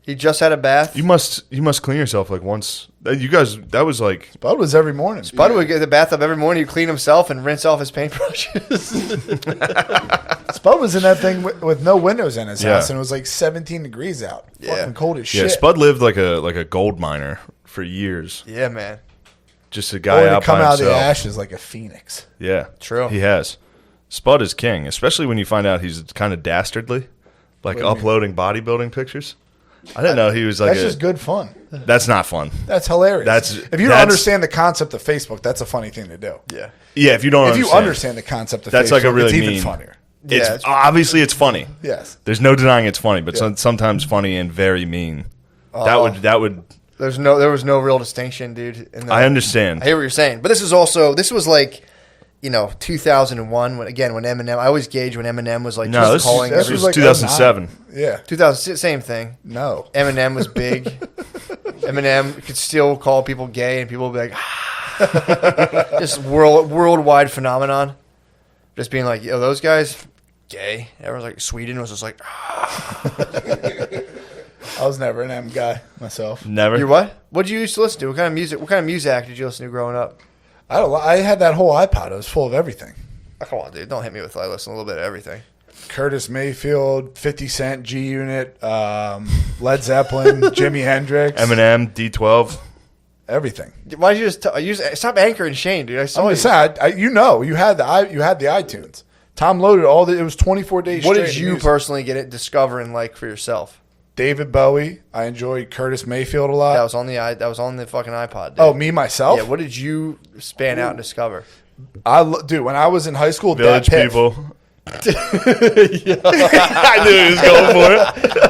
He just had a bath. You must clean yourself like once. You guys, that was like Bud was every morning. Spud would get the bathtub every morning. He'd clean himself and rinse off his paintbrushes. Spud was in that thing with no windows in his Yeah. house, and it was like 17 degrees out. Yeah. Fucking cold as yeah. shit. Spud lived like a gold miner for years. yeah, man. Just a guy Or to out come by out of the himself. ashes like a phoenix. Yeah, True. He has. Spud is king, especially when you find out he's kind of dastardly, like do you mean? uploading bodybuilding pictures. I didn't know he was like. That's just good fun. That's not fun. That's hilarious. If you don't understand the concept of Facebook, that's a funny thing to do. Yeah. Yeah, if you don't. If you understand the concept of that's Facebook, like a really it's even mean. funnier. It's Yeah, it's- obviously it's funny. Yes. There's no denying it's funny, but Yeah. sometimes funny and very mean. That would. There was no real distinction, dude. In the, I understand. I hear what you're saying, but this was like, 2001 when Eminem. I always gauge when Eminem was like No, just this calling. this was was like 2007. Yeah. 2000, same thing. No. Eminem was big. Eminem could still call people gay, and people would be like, just worldwide phenomenon. Just being like, yo, those guys, gay. Everyone's like, Sweden was just like, I was never an M guy myself. Never. You what? What did you used to listen to? What kind of music? What kind of music did you listen to growing up? I had that whole iPod. It was full of everything. Oh, come on, dude. Don't hit me with I listen to a little bit of everything. Curtis Mayfield, 50 Cent, G Unit, Led Zeppelin, Jimi Hendrix, Eminem, D12. everything. Why did you just stop anchoring Shane, dude? I saw I'm you. just saying, you had the iTunes. Tom loaded it was 24 days. What straight did of you music. personally discover and like for yourself? David Bowie. I enjoyed Curtis Mayfield a lot. That was on the fucking iPod. Dude. Oh, me myself. Yeah. What did you span out and discover? Dude, when I was in high school, Village Dat Piff. people. I knew he was going for it.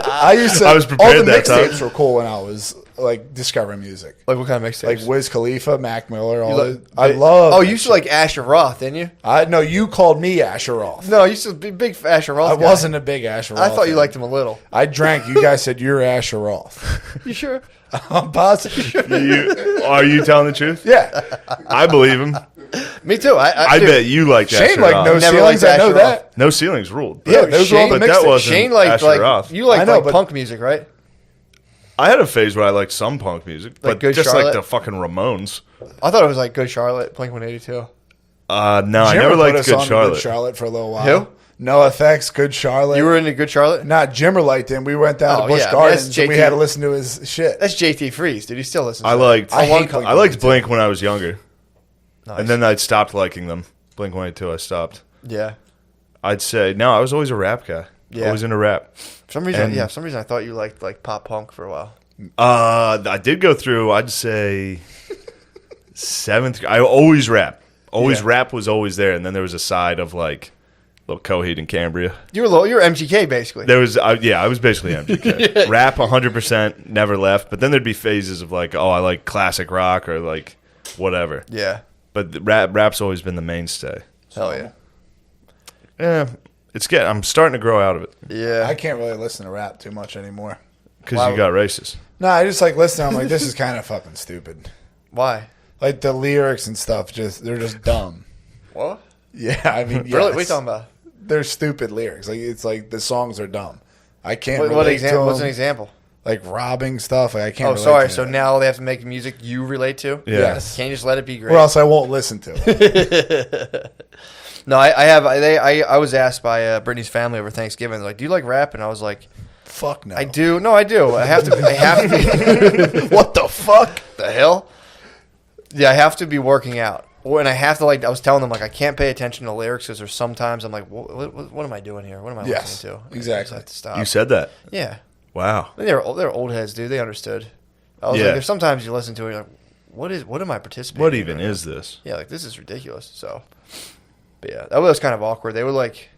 I was prepared all the that time. mixtapes were cool when I was like discovering music. Like what kind of mixtapes? Like Wiz Khalifa, Mac Miller, I You love. Oh, you used to like Asher Roth, didn't you? No, you called me Asher Roth. No, you used to be big Asher Roth. I guy. wasn't a big Asher Roth. I thought you fan. liked him a little. I drank. You guys said you're Asher Roth. You sure? I'm positive. Are you telling the truth? Yeah. I believe him. Me too. I dude, bet you like Shane Asher like Roth. no Never ceilings. liked I know Asher that. No ceilings ruled. Yeah, those were all the but that mixtapes. wasn't Shane liked Asher Roth. you liked I know, like but- punk music, right? I had a phase where I liked some punk music, but Good just Charlotte? like the fucking Ramones. I thought it was like Good Charlotte, Blink-182. No, I Jimmer never put liked us Good on to Charlotte. Good Charlotte for a little while. Who? No Effects, Good Charlotte. You were into Good Charlotte? Not Jimmer liked him. We went down Oh, to Busch yeah, Gardens that's and we JT. had to listen to his shit. That's JT Freeze, dude. He still listens. I to liked. I hate I liked Blink when I was younger, Nice. and then I stopped liking them. Blink 182, I stopped. Yeah. I'd say no. I was always a rap guy. Yeah. Always into rap. For some reason, And- for some reason, I thought you liked like pop punk for a while. I did go through. I'd say seventh. I always rap. Always Yeah. rap was always there, and then there was a side of like little Coheed and Cambria. You were MGK basically. There was, I was basically MGK. Rap 100%, never left. But then there'd be phases of like, oh, I like classic rock or like whatever. Yeah. But the rap's always been the mainstay. Hell yeah. Yeah, I'm starting to grow out of it Yeah. I can't really listen to rap too much anymore. because Wow. you got racist. No, I just like listening. I'm like, this is kind of fucking stupid. Why? Like the lyrics and stuff, they're just dumb. What? Yeah, I mean, Really? What are you yes. talking about? They're stupid lyrics. Like it's like the songs are dumb. I can't. What relate example? to What's an them. example? Like robbing stuff. Like I can't. Oh, relate sorry. to So that. now they have to make music you relate to. Yeah. Yes. Can't you just let it be great? Or else I won't listen to it. No, I was asked by Brittany's family over Thanksgiving. Like, do you like rap? And I was like, Fuck no. I do. No, I do. I have to. I have to. What the fuck? The hell? Yeah, I have to be working out. And I have to, like, I was telling them, like, I can't pay attention to lyrics because there's sometimes I'm like, what am I doing here? What am I Yes, listening to? exactly. I just have to stop. You said that. Yeah. Wow. They're old heads, dude. They understood. I was Yeah. like, there's sometimes you listen to it, you're like, what am I participating What in even right now? is this? Yeah, like, this is ridiculous. So, but yeah, that was kind of awkward. They would, like,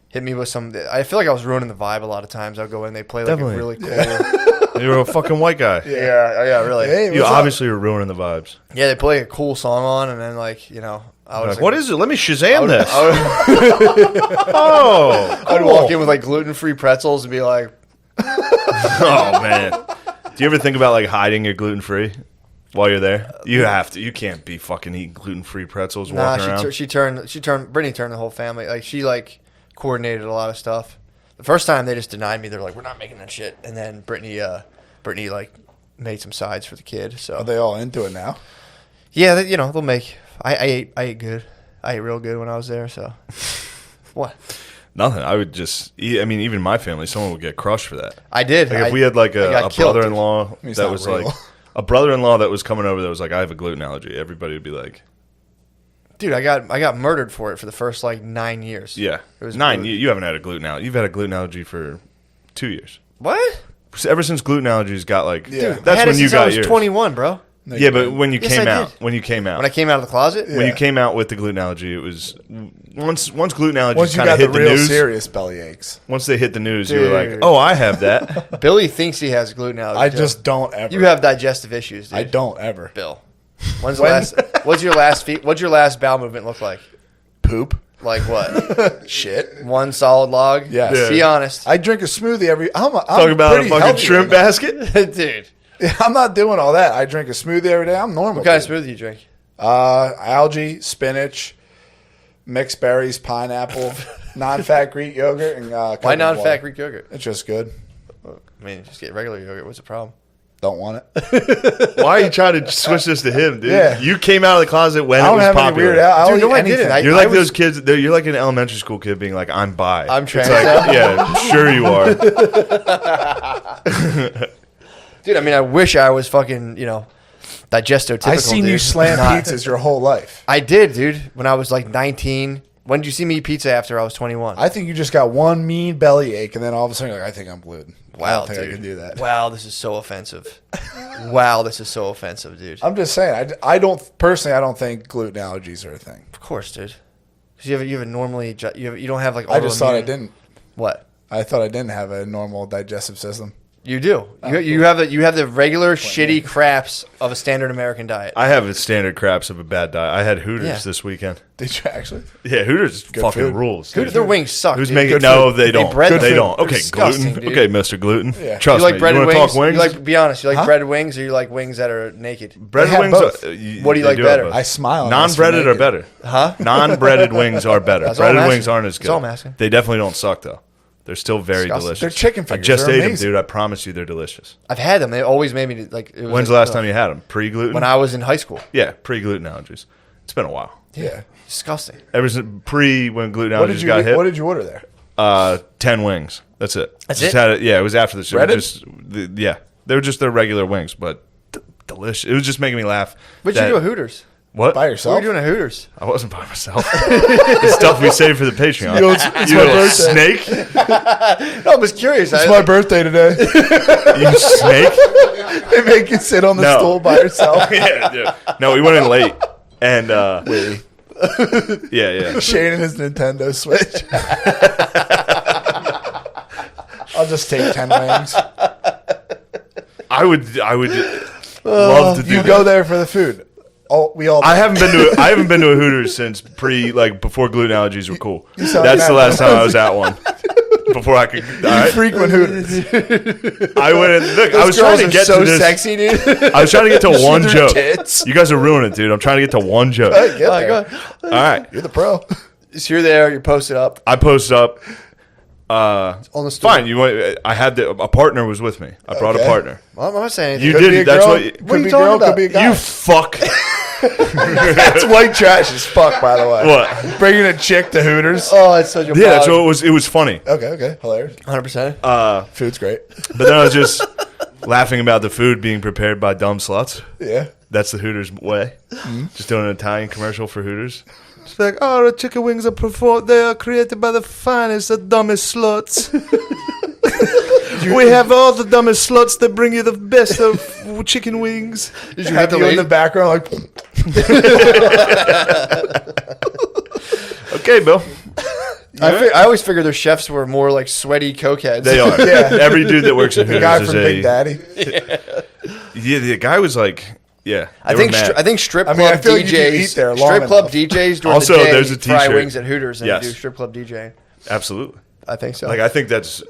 hit me with some, I feel like I was ruining the vibe a lot of times. I would go in, they play, like, Definitely. a really cool. You're a fucking white guy. Yeah, really. Hey, You what's up? obviously were ruining the vibes. Yeah, they play a cool song on, and then, like, you know, I was Like, what is it? Let me Shazam this. I Oh, would walk in with, like, gluten-free pretzels and be like, oh man. Do you ever think about like hiding your gluten free while you're there? You have to. You can't be fucking eating gluten free pretzels nah, walking around. Brittany turned the whole family. Like, she, like, coordinated a lot of stuff. The first time, they just denied me. They're like, we're not making that shit. And then Brittany, like, made some sides for the kid. So Are they all into it now? yeah, you know, they'll make. I ate good. I ate real good when I was there. So what? Nothing. I would just. I mean, even my family, someone would get crushed for that. I did. Like if we had like I a got killed, dude. brother-in-law It's that not was real. like a brother-in-law that was coming over that was like, I have a gluten allergy. Everybody would be like, Dude, I got murdered for it for the first like 9 years. yeah, It was 9. brutal. You haven't had a gluten allergy. You've had a gluten allergy for 2 years. What? Ever since gluten allergies got like, Yeah. I that's had when it you since I got was yours. 21, bro. No, Yeah, you but didn't. when you Yes, came I out, did. when you came out, When I came out of the closet, when you came out with the gluten allergy, it was once gluten allergies Once you kind of got the hit the real news. serious belly aches, Once they hit the news, you were like, Dude. "Oh, I have that." Billy thinks he has gluten allergy. I too. just don't ever. You have digestive issues, dude. I don't ever. Bill. What's your last bowel movement look like? Poop. Like what? Shit. One solid log? Yes. Yeah. Be honest. I drink a smoothie every. I'm Talk about a pretty fucking healthy shrimp right now. basket. Dude. I'm not doing all that. I drink a smoothie every day. I'm normal. What kind of dude. smoothie do you drink? Algae, spinach, mixed berries, pineapple, non-fat Greek yogurt, and Why coconut non-fat water. Greek yogurt? It's just good. I mean, just get regular yogurt. What's the problem? Don't want it. Why are you trying to switch this to him, dude? Yeah. You came out of the closet when I it don't was have any popular. weird. I'll Dude, eat no, I anything. didn't. You're like I was- those kids. You're like an elementary school kid being like, "I'm bi." I'm It's trans. like, yeah, sure you are. Dude, I mean, I wish I was fucking, digestotypical. I seen you dude. slam Not- pizzas your whole life. I did, dude. When I was like 19. When did you see me eat pizza after I was 21? I think you just got one mean belly ache, and then all of a sudden you're like, I think I'm gluten. I Wow, don't think dude. I can do that. Wow, this is so offensive. Wow, this is so offensive, dude. I'm just saying. I don't personally. I don't think gluten allergies are a thing. Of course, dude. 'Cause you have a normally you don't have like. I just thought I autoimmune- didn't. What? I thought I didn't have a normal digestive system. You do. You have the regular shitty craps of a standard American diet. I have a standard craps of a bad diet. I had Hooters Yeah. this weekend. Did you actually? Yeah, Hooters fucking food. rules. Dude, their wings suck. Who's dude. making? Good No, food. they don't. bread They food. don't. They're Okay, disgusting, gluten. dude. Okay, Mr. Gluten. Yeah. Trust You like me. breaded You want to wings? talk wings? You like, be honest. You like Huh? breaded wings, or you like wings that are naked? breaded They have wings. both. What do you they like have better? both. I smile. unless Non-breaded you're are better. Huh? Non-breaded wings are better. That's all I'm Breaded asking. wings aren't as good. That's all I'm asking. They definitely don't suck though. They're still very Disgusting. delicious. They're chicken I fingers. just They're ate them, amazing. dude. I promise you, they're delicious. I've had them. They always made me like. It was When's the like, last time you had them? Pre-gluten? When I was in high school. Yeah, pre-gluten allergies. It's been a while. Yeah. Disgusting. Ever since when gluten What allergies did you? got hit. What did you order there? 10 wings. That's it. That's Just it? Had it? Yeah, it was after the show. Breaded? Yeah, they were just their regular wings, but delicious. It was just making me laugh. What'd you that- do at Hooters? What? By What were yourself? you doing at Hooters? I wasn't by myself. It's stuff we save for the Patreon. You know, it's You my little birthday. snake. No, I was curious. It's my birthday today. You snake. They make you sit on the No. stool by yourself. Yeah, dude. No, we went in late, and yeah. Shane and his Nintendo Switch. I'll just take 10 wings. I would love to do. You that. go there for the food. Oh, we all. I haven't been to a Hooters since before gluten allergies were cool. sound That's the mad. last time I was at one. Before I could. All right. frequent Hooters. I went in. Look, I was Those trying girls to are get so to this. sexy, dude. I was trying to get to one their joke. tits. You guys are ruining it, dude. I'm trying to get to one joke. Get Oh, there. God. All right. You're the pro. So you're there. You're posted up I posted up. on the stool. Fine. I had a partner was with me. I brought a Okay. partner. Well, I'm not saying anything. You Could be a did. That's girl. what. Could What are be you a talking girl. about? Could be a guy. You fuck. That's white trash as fuck, by the way. What? Bringing a chick to Hooters. Oh, it's such a Yeah, that's what it was. It was funny. Okay. Hilarious. 100%. Food's great. But then I was just laughing about the food being prepared by dumb sluts. Yeah. That's the Hooters way. Just doing an Italian commercial for Hooters. It's like, oh, the chicken wings they are created by the finest, the dumbest sluts. We have all the dumbest sluts that bring you the best of chicken wings. Did you Have have the you in lady? the background like, Okay, Bill. I always figured their chefs were more like sweaty cokeheads. They are. Yeah. Every dude that works at the Hooters guy is from Big Daddy? Yeah, the guy was like, yeah. I they think were mad. I think strip I club mean, I feel like DJs, you can eat there long strip club enough. DJs during Also, the day there's a fry t-shirt. wings at Hooters and Yes. do strip club DJ. Absolutely. I think so. Like, I think that's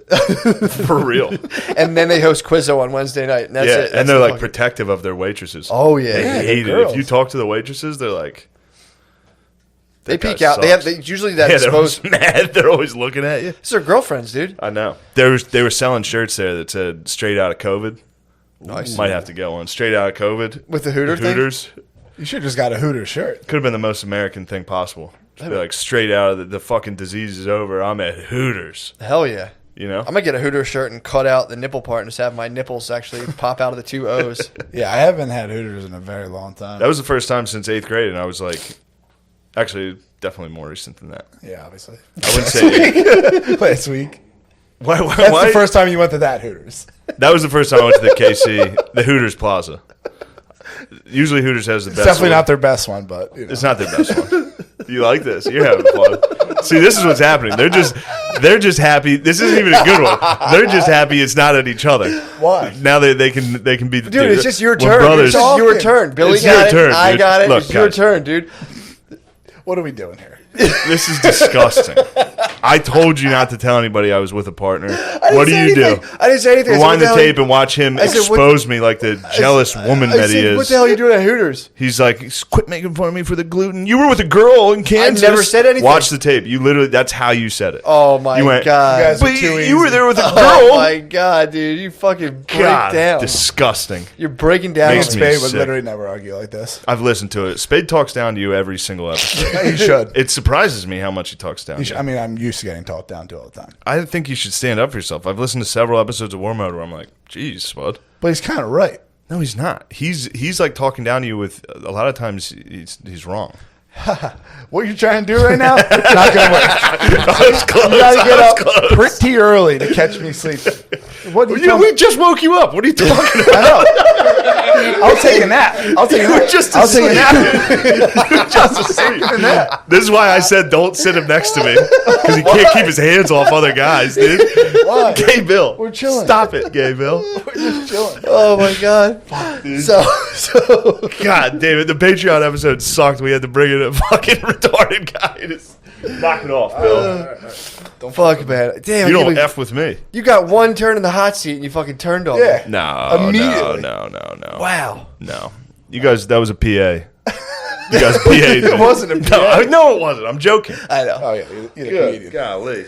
for real. And then they host Quizzo on Wednesday night. And that's Yeah, it. That's and they're the like fucking- protective of their waitresses. Oh yeah, They Yeah, hate they're it. If you girls. talk to the waitresses, they're like, they "That guy peek out. They have sucks." usually that Yeah, they're always disposed. mad. They're always looking at you. These are girlfriends, dude. I know. They were selling shirts there that said "Straight out of COVID." Nice. Might have to get one. Straight out of COVID With the Hooter thing? Hooters. You should have just got a Hooters shirt. Could have been the most American thing possible. Just be like, straight out of the fucking disease is over. I'm at Hooters. Hell yeah. You know. I'm gonna get a Hooter shirt and cut out the nipple part and just have my nipples actually pop out of the two O's. Yeah, I haven't had Hooters in a very long time. That was the first time since 8th grade, and I was like, actually, definitely more recent than that. Yeah, obviously. I wouldn't say. Last week. Why? That's the first time you went to that Hooters. That was the first time I went to the KC, the Hooters Plaza. Usually Hooters has the It's best. definitely one. not their best one, but you know. It's not their best one. You like this? You're having fun. See, this is what's happening. They're just happy. This isn't even a good one. They're just happy it's not at each other. Why? Now they can be. Dude, it's just your we're turn. Brothers. It's just your turn. Billy It's got your it. turn, I dude. got it. Look, It's your guys. turn, dude. What are we doing here? This is disgusting. I told you not to tell anybody I was with a partner. What do you do? I didn't say anything. Rewind the tape and watch him expose me like the jealous woman that he is. What the hell are you doing at Hooters? He's like, quit making fun of me for the gluten. You were with a girl in Kansas. I never said anything. Watch the tape. You literally, that's how you said it. Oh my God. You guys But are too you were easy. there with a girl. Oh my God, dude. You fucking break God, down. disgusting. You're breaking down. Makes me Spade would sick. literally never argue like this. I've listened to it. Spade talks down to you every single episode. He should. It surprises me how much he talks down to you. I mean, I'm used to getting talked down to all the time. I think you should stand up for yourself. I've listened to several episodes of War Mode where I'm like, geez, Spud. But he's kind of right. No, he's not. He's like talking down to you with a lot of times he's wrong. What you're trying to do right now, not going to work. I was close. You got to get I up was close. pretty early to catch me sleeping. What are you We just woke you up. What are you talking about? I know. I'll take a nap. I'll take a nap. just I'll take a asleep. nap. Just asleep. This is why I said don't sit him next to me because he can't keep his hands off other guys, dude. Why? Gay Bill, We're chilling. Stop it, Gay Bill. We're just chilling. Oh my God. So God damn it, the Patreon episode sucked. We had to bring in a fucking retarded guy to knock it off, Bill. fuck, man. Damn. You I can't don't believe- F with me. You got one turn in the hot seat and you fucking turned on Yeah. me. No, Immediately. no. Wow. No. You guys, that was a PA. You guys PA'd me. It wasn't a No, no, it wasn't. I'm joking. I know. Oh, yeah. You're the comedian. Golly.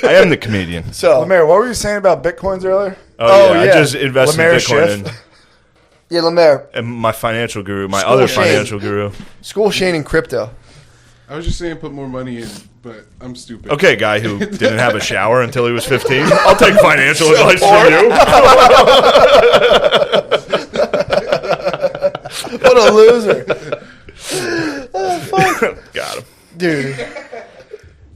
I am the comedian. So Lemaire, what were you saying about Bitcoins earlier? Oh, yeah. I just invested Lemaire in Bitcoin Schiff. yeah, Lemaire, and my financial guru, my School other Shane. financial guru. school Shane in crypto. I was just saying put more money in, but I'm stupid. Okay, guy who didn't have a shower until he was 15. I'll take financial advice from you. What a loser, Got him. dude.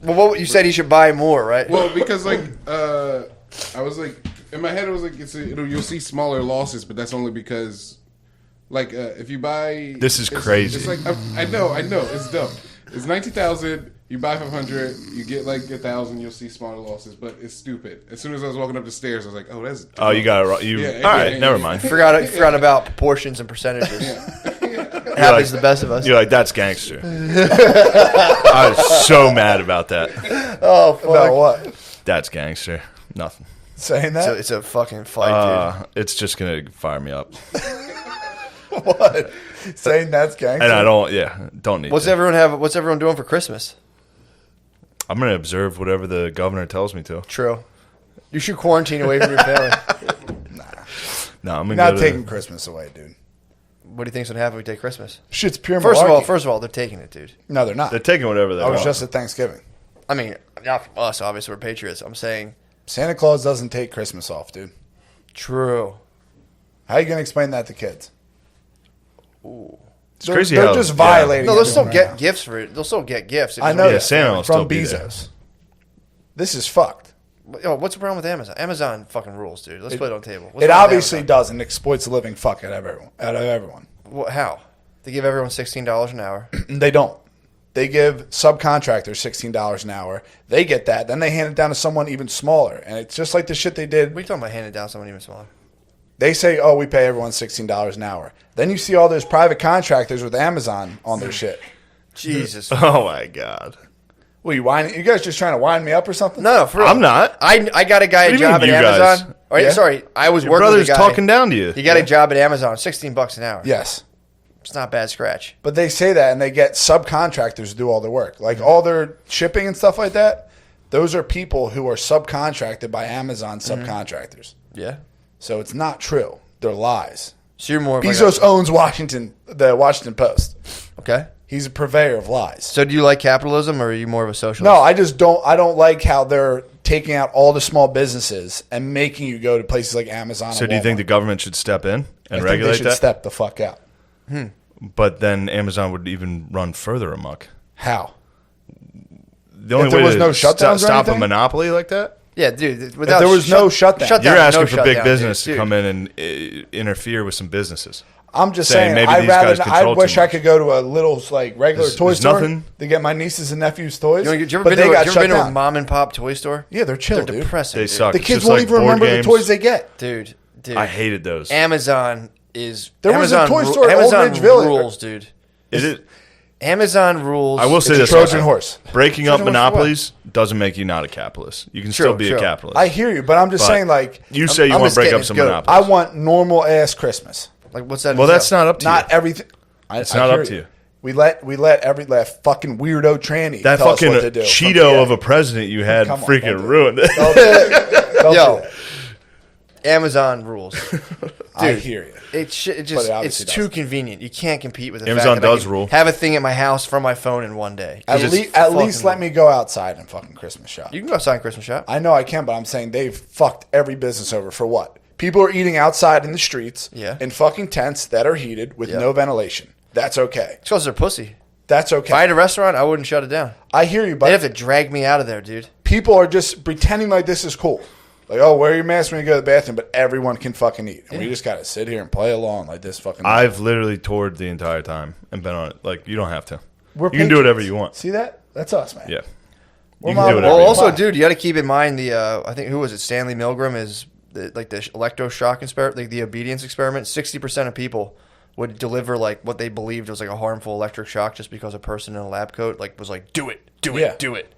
Well, what you said he should buy more, right? Well, because like I was like in my head, it was like you'll see smaller losses, but that's only because like if you buy This is it's- crazy. It's like I know it's dumb. It's 90,000. You buy 500, you get like 1,000. You'll see smaller losses, but it's stupid. As soon as I was walking up the stairs, I was like, "Oh, that's." Oh, you got it right. Yeah, All right, yeah, never yeah. mind. Forgot about proportions and percentages. Happens to the best of us. You're like, that's gangster. I was so mad about that. Oh, fuck. About what? That's gangster. Nothing. Saying that? So it's a fucking fight, It's just going to fire me up. What? Saying that's gangster? And I don't need dude. What's to. everyone doing for Christmas? I'm going to observe whatever the governor tells me to. True. You should quarantine away from your family. No, I'm going Not to taking Christmas away, dude. What do you think's gonna happen if we take Christmas? Shit's pure First malarkey. of all, they're taking it, dude. No, they're not. They're taking whatever they I was want. just at Thanksgiving. I mean, not from us. Obviously, we're patriots. I'm saying Santa Claus doesn't take Christmas off, dude. true. How are you going to explain that to kids? It's crazy They're how just violating. No, they'll still everyone get right gifts for it. They'll still get gifts. now. I know Yeah, that Santa will still from be there. Bezos. This is fucked. Yo, what's the problem with Amazon? Amazon fucking rules, dude. Let's put it on the table. What's It wrong with obviously Amazon? does and exploits the living fuck out of everyone. How? They give everyone $16 an hour. They don't. They give subcontractors $16 an hour. They get that. Then they hand it down to someone even smaller. And it's just like the shit they did. What are you talking about handing down someone even smaller? They say, oh, we pay everyone $16 an hour. Then you see all those private contractors with Amazon on their shit. Jesus. Oh, my God. What, you guys just trying to wind me up or something? No, for real. I'm not. I got a guy a What do you job mean, at you guys? Amazon. Or, Yeah? Sorry, I was Your working brother's with a guy. talking down to you. He got a job at Amazon, $16 an hour. Yes. It's not bad scratch. But they say that and they get subcontractors to do all their work. Like all their shipping and stuff like that, those are people who are subcontracted by Amazon subcontractors. Yeah. So it's not true. They're lies. So you're more of like Bezos owns the Washington Post. okay. He's a purveyor of lies. So do you like capitalism or are you more of a socialist? No, I don't like how they're taking out all the small businesses and making you go to places like Amazon. So and do you think the Walmart. government should step in I and think regulate they should that? step the fuck out? But then Amazon would even run further amok. How? The only If there way was to no shutdowns or stop a anything? monopoly like that? Yeah, dude. If there was no shutdown. You're asking no for big shutdown, business dude. to come in and interfere with some businesses. I'm just saying saying, maybe I these guys control wish too I much. could go to a little like regular There's- toy there's store nothing- to get my nieces and nephews toys. You ever but been, they to, got you ever shut been to a down. mom and pop toy store? Yeah, they're chill, They're dude. depressing. They dude. suck. The It's kids just won't like even board remember games. the toys they get. Dude. I hated those. Amazon is There was a Amazon toy store at Old Amazon Ridge Village. rules, dude. Is it? Amazon rules. I will say It's a this: Trojan horse. breaking Trojan up horse for monopolies doesn't make you not a capitalist. You can still be a capitalist. I hear you, but I'm just But saying, like, you say you I'm want just to break getting up his some goat. monopolies. I want normal ass Christmas. Like, what's that? Well, that's not up to Not you. everything. It's not hear up to you. We let every fucking weirdo tranny That tell us fucking what to do. Cheeto of a president you had Come on, freaking don't do ruined it. Don't do that. Yo, Amazon rules. I hear you. It's But it just obviously it's too doesn't. convenient. You can't compete with the Amazon fact that I does can rule. Have a thing at my house from my phone in one day. At, It's just at least fucking- let me go outside and fucking Christmas shop. You can go outside and Christmas shop. I know I can, but I'm saying they've fucked every business over for what? People are eating outside in the streets Yeah. in fucking tents that are heated with Yeah. no ventilation. That's okay. It's because they're pussy. That's If I had okay. a restaurant, I wouldn't shut it down. I hear you, They'd but have to drag me out of there, dude. people are just pretending like this is cool. Like, oh, wear your mask when you go to the bathroom, but everyone can fucking eat. And we just got to sit here and play along like this fucking... I've literally toured the entire time and been on it. Like, you don't have to. We're You can do whatever patriots. you want. See that? That's us, man. Yeah. We're You can do modeling- whatever Well, you also, want. dude, you got to keep in mind the I think who was it? Stanley Milgram is the electroshock experiment, like the obedience experiment. 60% of people would deliver like what they believed was like a harmful electric shock just because a person in a lab coat like was like, do it, Yeah. do it.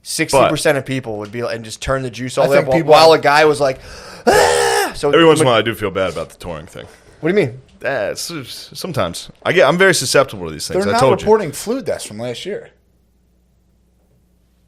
60% of people would be like, and just turn the juice all I the way think up people- while a guy was like, ah! So Every once in a while, I do feel bad about the touring thing. What do you mean? Sometimes. I'm very susceptible to these things. They're I not told you. reporting flu deaths from last year.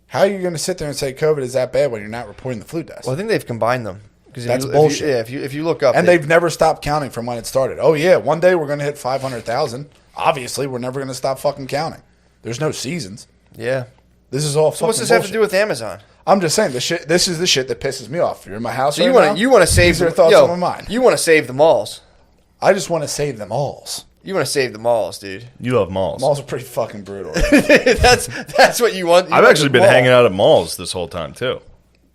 How are you going to sit there and say COVID is that bad when you're not reporting the flu deaths? Well, I think they've combined them. Because That's bullshit. If you look up, And they've never stopped counting from when it started. Oh, yeah, one day we're going to hit 500,000. Obviously, we're never going to stop fucking counting. There's no seasons. yeah. This is all So fucking what's this have to bullshit. do with Amazon? I'm just saying, this is the shit that pisses me off. You're in my house So right you want to save These are the thoughts yo, on my mind. You want to save the malls. I just want to save them all. You want to save the malls, dude. You love malls. Malls are pretty fucking brutal. that's what you want. You I've want actually the been mall. hanging out at malls this whole time, too.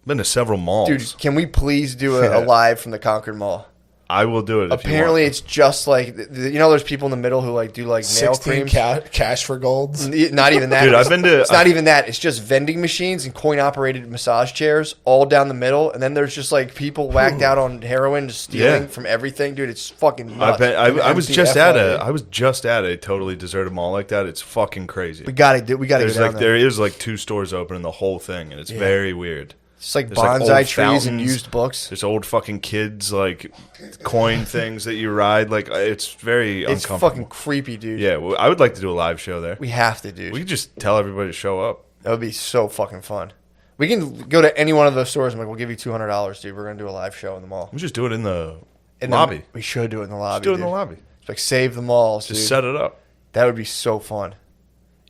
Been to several malls. Dude, can we please do a live from the Concord Mall? I will do it. Apparently, if it's just like you know, there's people in the middle who like do like nail 16 creams. cash for golds. Not even that, Dude, I've been to- It's not even that. It's just vending machines and coin-operated massage chairs all down the middle, and then there's just like people whacked out on heroin, just stealing Yeah. from everything, dude. It's fucking I've nuts. been, I was empty just FIA. I was just at a totally deserted mall like that. It's fucking crazy. we got to get There's down like there. there is like 2 stores open in the whole thing, and it's very weird. It's like There's, like, bonsai old trees and fountains. used books. There's old fucking kids like coin things that you ride. Like it's very It's uncomfortable. fucking creepy, dude. Yeah, well, I would like to do a live show there. We have to, dude. We could just tell everybody to show up. That would be so fucking fun. We can go to any one of those stores and like, we'll give you $200, dude. We're gonna do a live show in the mall. We just do it in the In the- lobby. we should do it in the lobby. do it in dude. the lobby. It's like save the malls, Just dude. set it up. That would be so fun.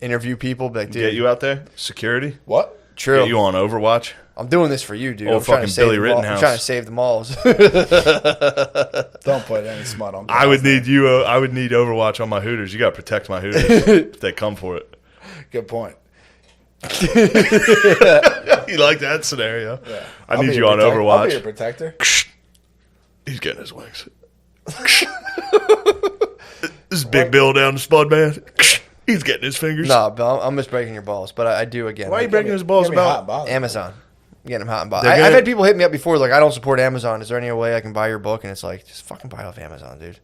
Interview people, be like, dude. Get you out there. Security. What? True. Get you on Overwatch. I'm doing this for you, dude. Old I'm trying to fucking save Billy the mall. I'm Rittenhouse. trying to save the malls. Don't put any smut on. I would need you. I would need Overwatch on my Hooters. You got to protect my Hooters if they come for it. Good point. You like that scenario? Yeah. I I'll need be you your on I'll be Overwatch. your protector. He's getting his wings. This is Big Bill down the spud, man. He's getting his fingers. Nah, Bill, I'm just breaking your balls, but I do again. Why are you Like, breaking his balls Get me hot about? and bothered. Amazon. I'm getting them hot and bothered. They're I've good. had people hit me up before, like, I don't support Amazon. Is there any way I can buy your book? And it's like, just fucking buy it off Amazon, dude.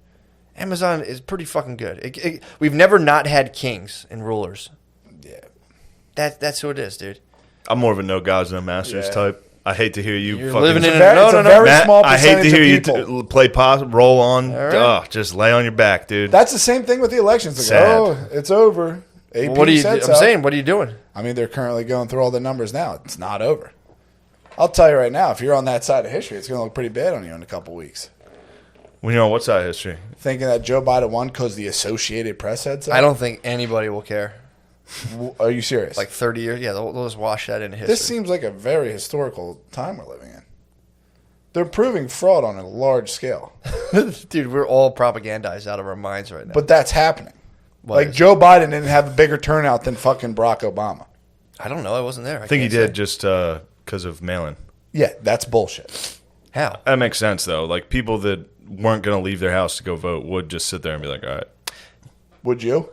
Amazon is pretty fucking good. We've never not had kings and rulers. Yeah. That's who it is, dude. I'm more of a no gods, no masters Yeah. type. I hate to hear you You're fucking. living in It's a no. very Matt, small I hate to percentage hear you of people. play pause, roll on. All right. Ugh, just lay on your back, dude. That's the same thing with the elections. Like, Sad. oh, it's over. AP Well, what are you? said I'm so. saying, what are you doing? I mean, they're currently going through all the numbers now. It's not over. I'll tell you right now, if you're on that side of history, it's going to look pretty bad on you in a couple weeks. When you're on what side of history? Thinking that Joe Biden won because the Associated Press said so? I don't think anybody will care. Are you serious? Like 30 years, yeah, they'll just wash that into history. This seems like a very historical time we're living in. They're proving fraud on a large scale. Dude, we're all propagandized out of our minds right now. But that's happening. What Like, is- Joe Biden didn't have a bigger turnout than fucking Barack Obama. I don't know. I wasn't there. I think he can't say. did just because of mail-in. Yeah, that's bullshit. How? That makes sense though. Like people that weren't going to leave their house to go vote would just sit there and be like, "All right, Would you?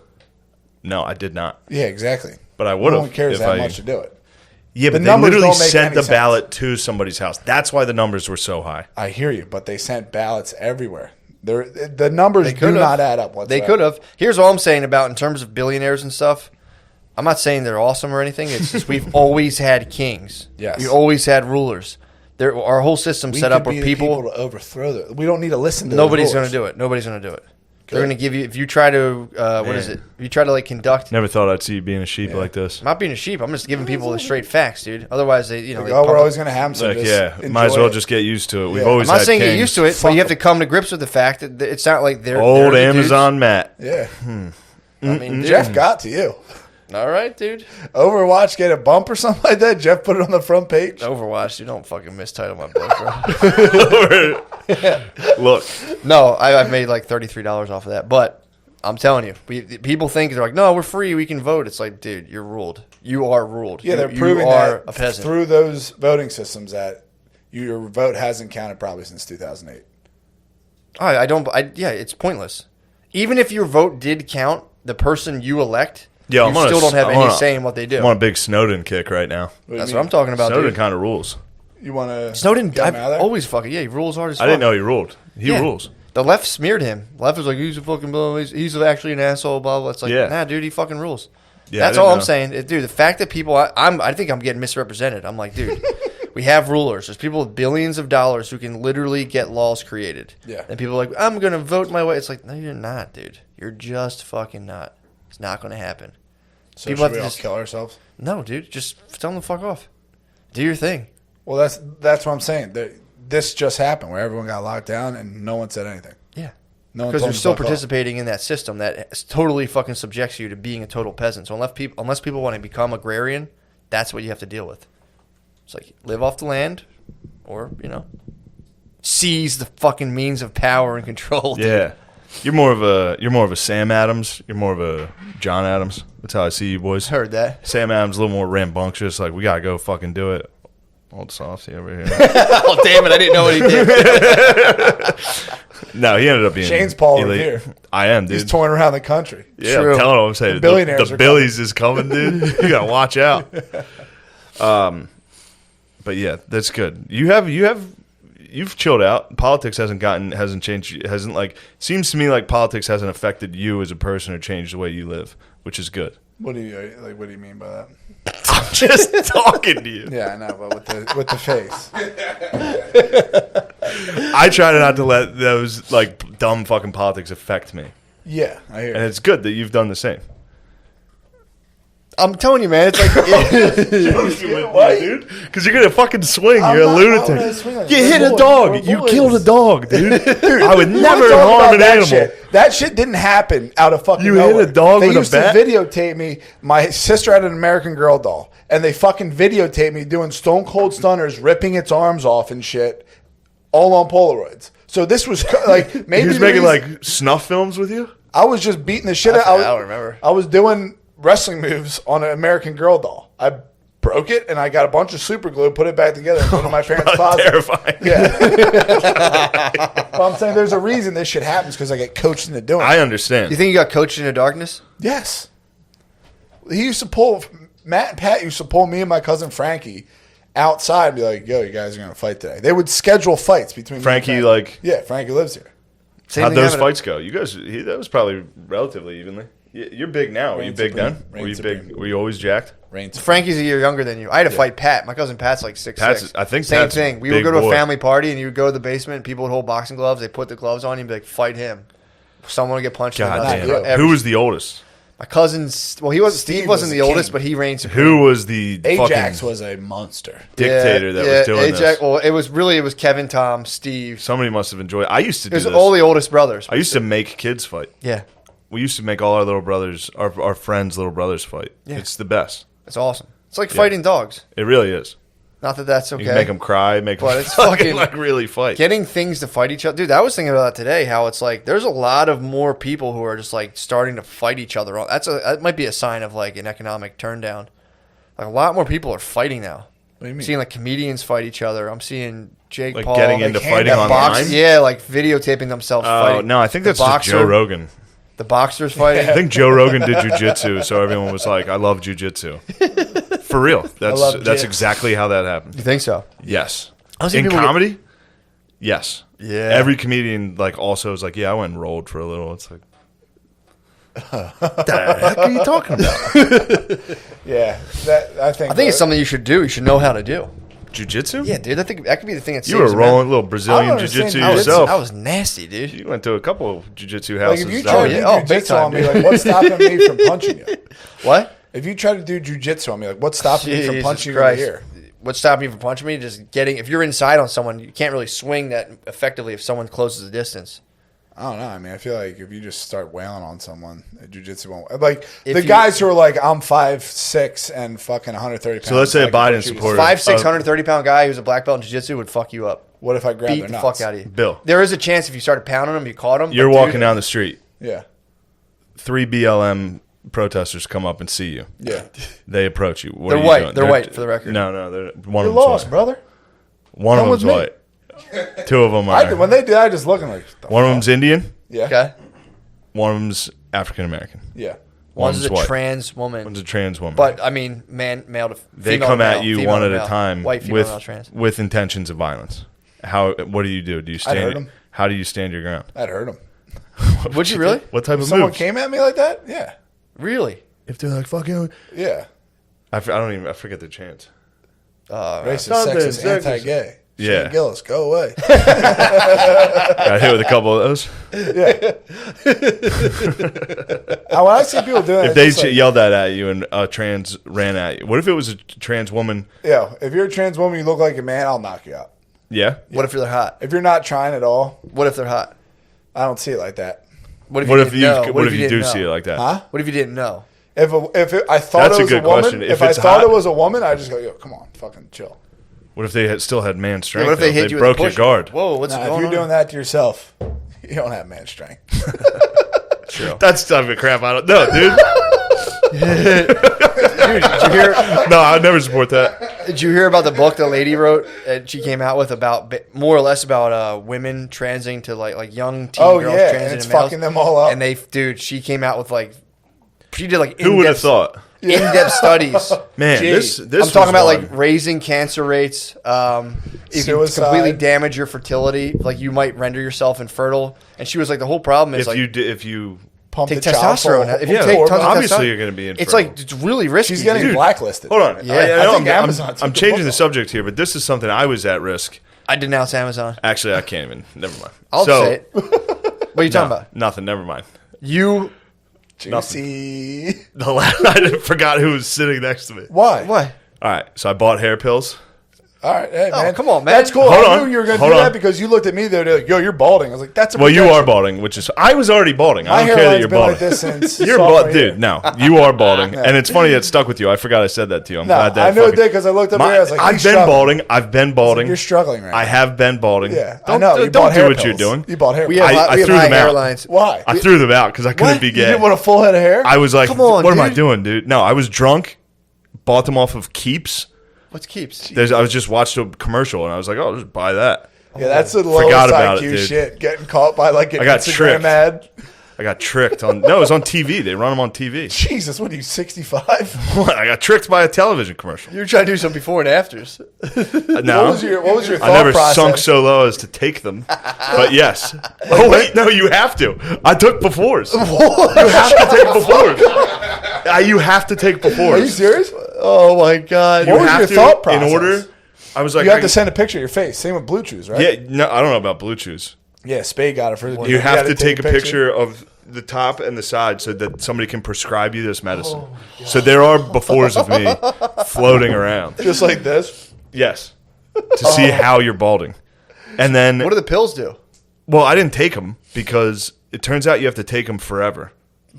no, I did not." Yeah, exactly. But I would No have. one cares if that I, much to do it. Yeah, The but they numbers literally don't make sent any the sense. ballot to somebody's house. That's why the numbers were so high. I hear you, but they sent ballots everywhere. The numbers do not add up whatsoever. They could have. Here's all I'm saying about in terms of billionaires and stuff. I'm not saying they're awesome or anything. It's just we've always had kings. Yes. We always had rulers. Our whole system set up where people to overthrow them. We don't need to listen to. Nobody's going to do it. Nobody's going to do it. They're going to give you if you try to what is it? If you try to like conduct. Never thought I'd see you being a sheep like this. I'm not being a sheep. I'm just giving people the straight facts, dude. Otherwise, they like, we're always going to have them. So might as well just get used to it. We've always. I'm not had saying kings. get used to it, but you have to come to grips with the fact that it's not like they're old they're the Amazon dudes. Matt. Yeah. I mean, Jeff got to you. All right, dude. Overwatch get a bump or something like that. Jeff put it on the front page. Overwatch, you don't fucking mistitle my book, bro. Look, no, I've made like $33 off of that, but I'm telling you, people think they're like, no, we're free, we can vote. It's like, dude, you're ruled. You are ruled. Yeah, they're you proving are that a peasant through those voting systems that your vote hasn't counted probably since 2008. Yeah, it's pointless. Even if your vote did count, the person you elect. Yeah, you still don't have any say in what they do. I'm on a big Snowden kick right now. That's what I'm talking about, Snowden dude. kind of rules. You want to Snowden, get him out of there? always fucking, he rules hard as fuck. I didn't know he ruled. He Yeah. rules. The left smeared him. The left was like, he's a fucking blah, he's actually an asshole, blah, blah. It's like, nah, dude, he fucking rules. Yeah, That's all I'm saying. Dude, the fact that people, I think I'm getting misrepresented. I'm like, dude, we have rulers. There's people with billions of dollars who can literally get laws created. Yeah. And people are like, I'm going to vote my way. It's like, no, you're not, dude. You're just fucking not. It's not going to happen. So people should we all just kill ourselves? No, dude. Just tell them to fuck off. Do your thing. Well, that's what I'm saying. This just happened where everyone got locked down and no one said anything. Yeah. No one Because told you're them still to fuck participating in that system that totally fucking subjects you to being a total peasant. So unless people want to become agrarian, that's what you have to deal with. It's like live off the land, or seize the fucking means of power and control. Dude. Yeah, you're more of a Sam Adams. You're more of a John Adams. That's how I see you boys. Heard that. Sam Adams a little more rambunctious. Like we gotta go fucking do it. Old softy over here. Oh damn it! I didn't know what he did. No, he ended up being Shane's Paul elite. Revere. I am, dude. He's touring around the country. Yeah, True. I'm telling him. I'm saying The billionaires the are Billies is coming, dude. You gotta watch out. But yeah, that's good. You've chilled out. Politics hasn't changed. Seems to me like politics hasn't affected you as a person or changed the way you live, which is good. What do you mean by that? I'm just talking to you. Yeah, I know, but with the face. I try not to let those like dumb fucking politics affect me, Yeah, I hear and you. it's good that you've done the same. I'm telling you, man. It's like What, dude? Because you're gonna fucking swing. You're a Why would I lunatic. swing like You that? hit a We're dog. boys. You killed a dog, dude. I would We never talk harm about an that animal. shit. That shit didn't happen out of fucking You nowhere. hit a dog They with a used bat? to videotape me. My sister had an American Girl doll, and they fucking videotaped me doing stone cold stunners, ripping its arms off and shit, all on Polaroids. So this was like maybe He was the making reason- like snuff films with you. I was just beating the shit out. I don't remember. I was doing wrestling moves on an American Girl doll. I broke it, and I got a bunch of super glue, put it back together, and put it in my parents' closet. Terrifying. Yeah. Well, I'm saying there's a reason this shit happens because I get coached into doing it. I understand. You think you got coached into darkness? Yes. He used to pull, Matt and Pat used to pull me and my cousin Frankie outside and be like, yo, you guys are going to fight today. They would schedule fights between me and Frankie, Frankie. like, Yeah, Frankie lives here. Same how'd thing those happened to- fights go? You guys, that was probably relatively evenly. You're big now. Were you Reign big supreme. then? Reign Were you supreme. big? Were you always jacked? Frankie's a year younger than you. I had to fight Pat. My cousin Pat's like 6'6". I think Same Pat's a thing. We would big go to boy. a family party, and you would go to the basement, and people would hold boxing gloves. They put the gloves on you and be like, fight him. Someone would get punched in the God nuts. damn. Yeah. Who was the oldest? My cousin's... Well, Steve wasn't was the the oldest, king. but he reigned supreme. Who was the Ajax fucking was a monster. dictator that was doing Ajax, this? Well, it was Kevin, Tom, Steve. Somebody must have enjoyed it. I used to It do was this. all the oldest brothers. I used to make kids fight. Yeah. We used to make all our little brothers, our friends' little brothers fight. Yeah. It's the best. It's awesome. It's like fighting dogs. It really is. Not that that's okay. You can make them cry, make them But it's fucking- like really fight. Getting things to fight each other. Dude, I was thinking about that today, how it's like there's a lot of more people who are just like starting to fight each other. That might be a sign of like an economic turn down. Like a lot more people are fighting now. What do you mean? I'm seeing like comedians fight each other. I'm seeing Jake Like Paul getting into hand fighting that online. Yeah, like videotaping themselves Oh fighting. no, I think The that's just Joe Rogan. The boxers fighting. I think Joe Rogan did jujitsu, so everyone was like, "I love jujitsu." For real, love that's jits. exactly how that happened. You think so? Yes, I've seen in people comedy. Yes, Yeah. Every comedian like also is like, yeah, I went and rolled for a little. It's like, what the heck are you talking about? Yeah, I think it's something you should do. You should know how to do. Jiu-jitsu? Yeah, dude. I think that could be the thing that You were saves a man. rolling a little I Brazilian don't understand jiu-jitsu jiu-jitsu. yourself. I was nasty, dude. You went to a couple of jiu-jitsu Like houses. if you that try were- to do Oh, big jiu-jitsu time, on me, dude. like what's stopping me from punching you? What? If you try to do jiu-jitsu on me, like what's stopping me from Jesus punching Christ. you in the ear? What's stopping you from punching me? Just getting. If you're inside on someone, you can't really swing that effectively if someone closes the distance. I don't know. I mean, I feel like if you just start wailing on someone, jiu-jitsu won't. Like If the you- guys who are like, I'm 5'6" and fucking 130 pounds. So let's say I a can Biden put you to supporter. sleep. 5'6", 130-pound guy who's a black belt in jiu-jitsu would fuck you up. What if I grab Beat their the nuts? fuck out of you. Bill. There is a chance if you started pounding him, you caught him. You're but, dude, walking down the street. Yeah, 3 BLM protesters come up and see you. yeah. They approach you. What They're are you white. doing? They're white, for the record. No, they're one You're of them's lost, white. brother. One of Come them's with me. white. 2 of them When are. they do, I just looking like the One of fuck? them's Indian. Yeah, Okay. One of them's African American. yeah. One's a white. trans woman. One's a trans woman. But, I mean, male to they female come to at male, you female one to at a male. time White, female, male, trans. with intentions of violence. What do you do? Do you I'd hurt stand? 'em. How do you stand your ground? I'd hurt them. Would you really? What type If of someone moves? came at me like that, yeah, Really? If they're like fuck you, yeah. I forget the chant. Racist, Something, sexist, sexist. anti-gay. Yeah. Shane Gillis, go away. Got hit with a couple of those. Yeah. When I see people doing If it, they it's just like, yelled that at you and a trans ran at you, what if it was a trans woman? yeah, if you're a trans woman, you look like a man, I'll knock you out. Yeah. What if they're hot? If you're not trying at all, What if they're hot? I don't see it like that. What if What you if didn't you know? what if you didn't do know? see it like that? Huh? What if you didn't know? I thought That's it a was good a woman, question. if If I it's thought hot- it was a woman, I just go, yo, come on, fucking chill. What if they still had man strength? What if they though? hit you broke with a your push? guard? Whoa, what's Nah, going if you're on? doing that to yourself, you don't have man strength. That's type of crap I don't know, dude. Dude, did you hear? No, I'd never support that. Did you hear about the book the lady wrote? And she came out with about more or less about women transing to like young teen Oh, girls yeah, transing and it's to males. fucking them all up. And she came out with she did like Who would have thought? in-depth studies. Man, Jeez. this I'm talking about was like raising cancer rates. If you Suicide. completely damage your fertility, like you might render yourself infertile. And she was like, the whole problem is if you Pump take the child full testosterone. of If you yeah, take tons of obviously testosterone, you're going to be it's infertile. like it's really risky. She's getting dude. blacklisted. Hold on. Yeah. I I know think I'm Amazon took I'm the changing book the off. subject here, but this is something I was at risk. I denounce Amazon. Actually, I can't even. Never mind. I'll So, say it. What are you talking about? Nothing. Never mind. You Juicy. I forgot who was sitting next to me. Why? what? All right, so I bought hair pills. All right, hey, Oh, man. come on, man. That's cool. Hold I on. knew you were going to Hold do on. that because you looked at me the other day like, yo, you're balding. I was like, that's a Well, you projection. are balding, which is I was already balding. My I don't care that hairline's you're been balding. like this since You're sophomore bald, year. dude. No, you are balding, and it's funny it stuck with you. I forgot I said that to you. I'm No, glad that I knew it fucking- did because I looked up there. I was like, I've he's been struggling. balding. I've been balding. You're struggling right now. I have been balding. Yeah, I Don't, know. You don't bought do hair what you're pills. doing. You bought hair We pills. have, I we have threw high them out. hairlines. Why? I threw them out because I couldn't be You gay. didn't want a full head of hair? I was like, Come on, what am I dude. doing, dude? No, I was drunk. Bought them off of Keeps. What's keeps? I was just watched a commercial and I was like, oh, just buy that. Yeah, that's the lowest Forgot about IQ it, dude. shit. Getting caught by like an I got Instagram tricked. ad. I got tricked on. No, it was on TV. They run them on TV. Jesus, what are you, 65? I got tricked by a television commercial. You were trying to do some before and afters. No, What was your thought I never process? sunk so low as to take them. But yes. Oh wait, no, you have to. I took befores. You have to take befores. You have to take befores. Are you serious? Oh my god! What was have your to, thought process? In order, I was like, You have to send a picture of your face. Same with Blue Chews, right? yeah, no, I don't know about Blue Chews. Yeah, Spade got it for the You have to take a picture of the top and the side so that somebody can prescribe you this medicine. So there are befores of me floating around. Just like this. Yes. To see how you're balding. And then, What do the pills do? well, I didn't take them because it turns out you have to take them forever.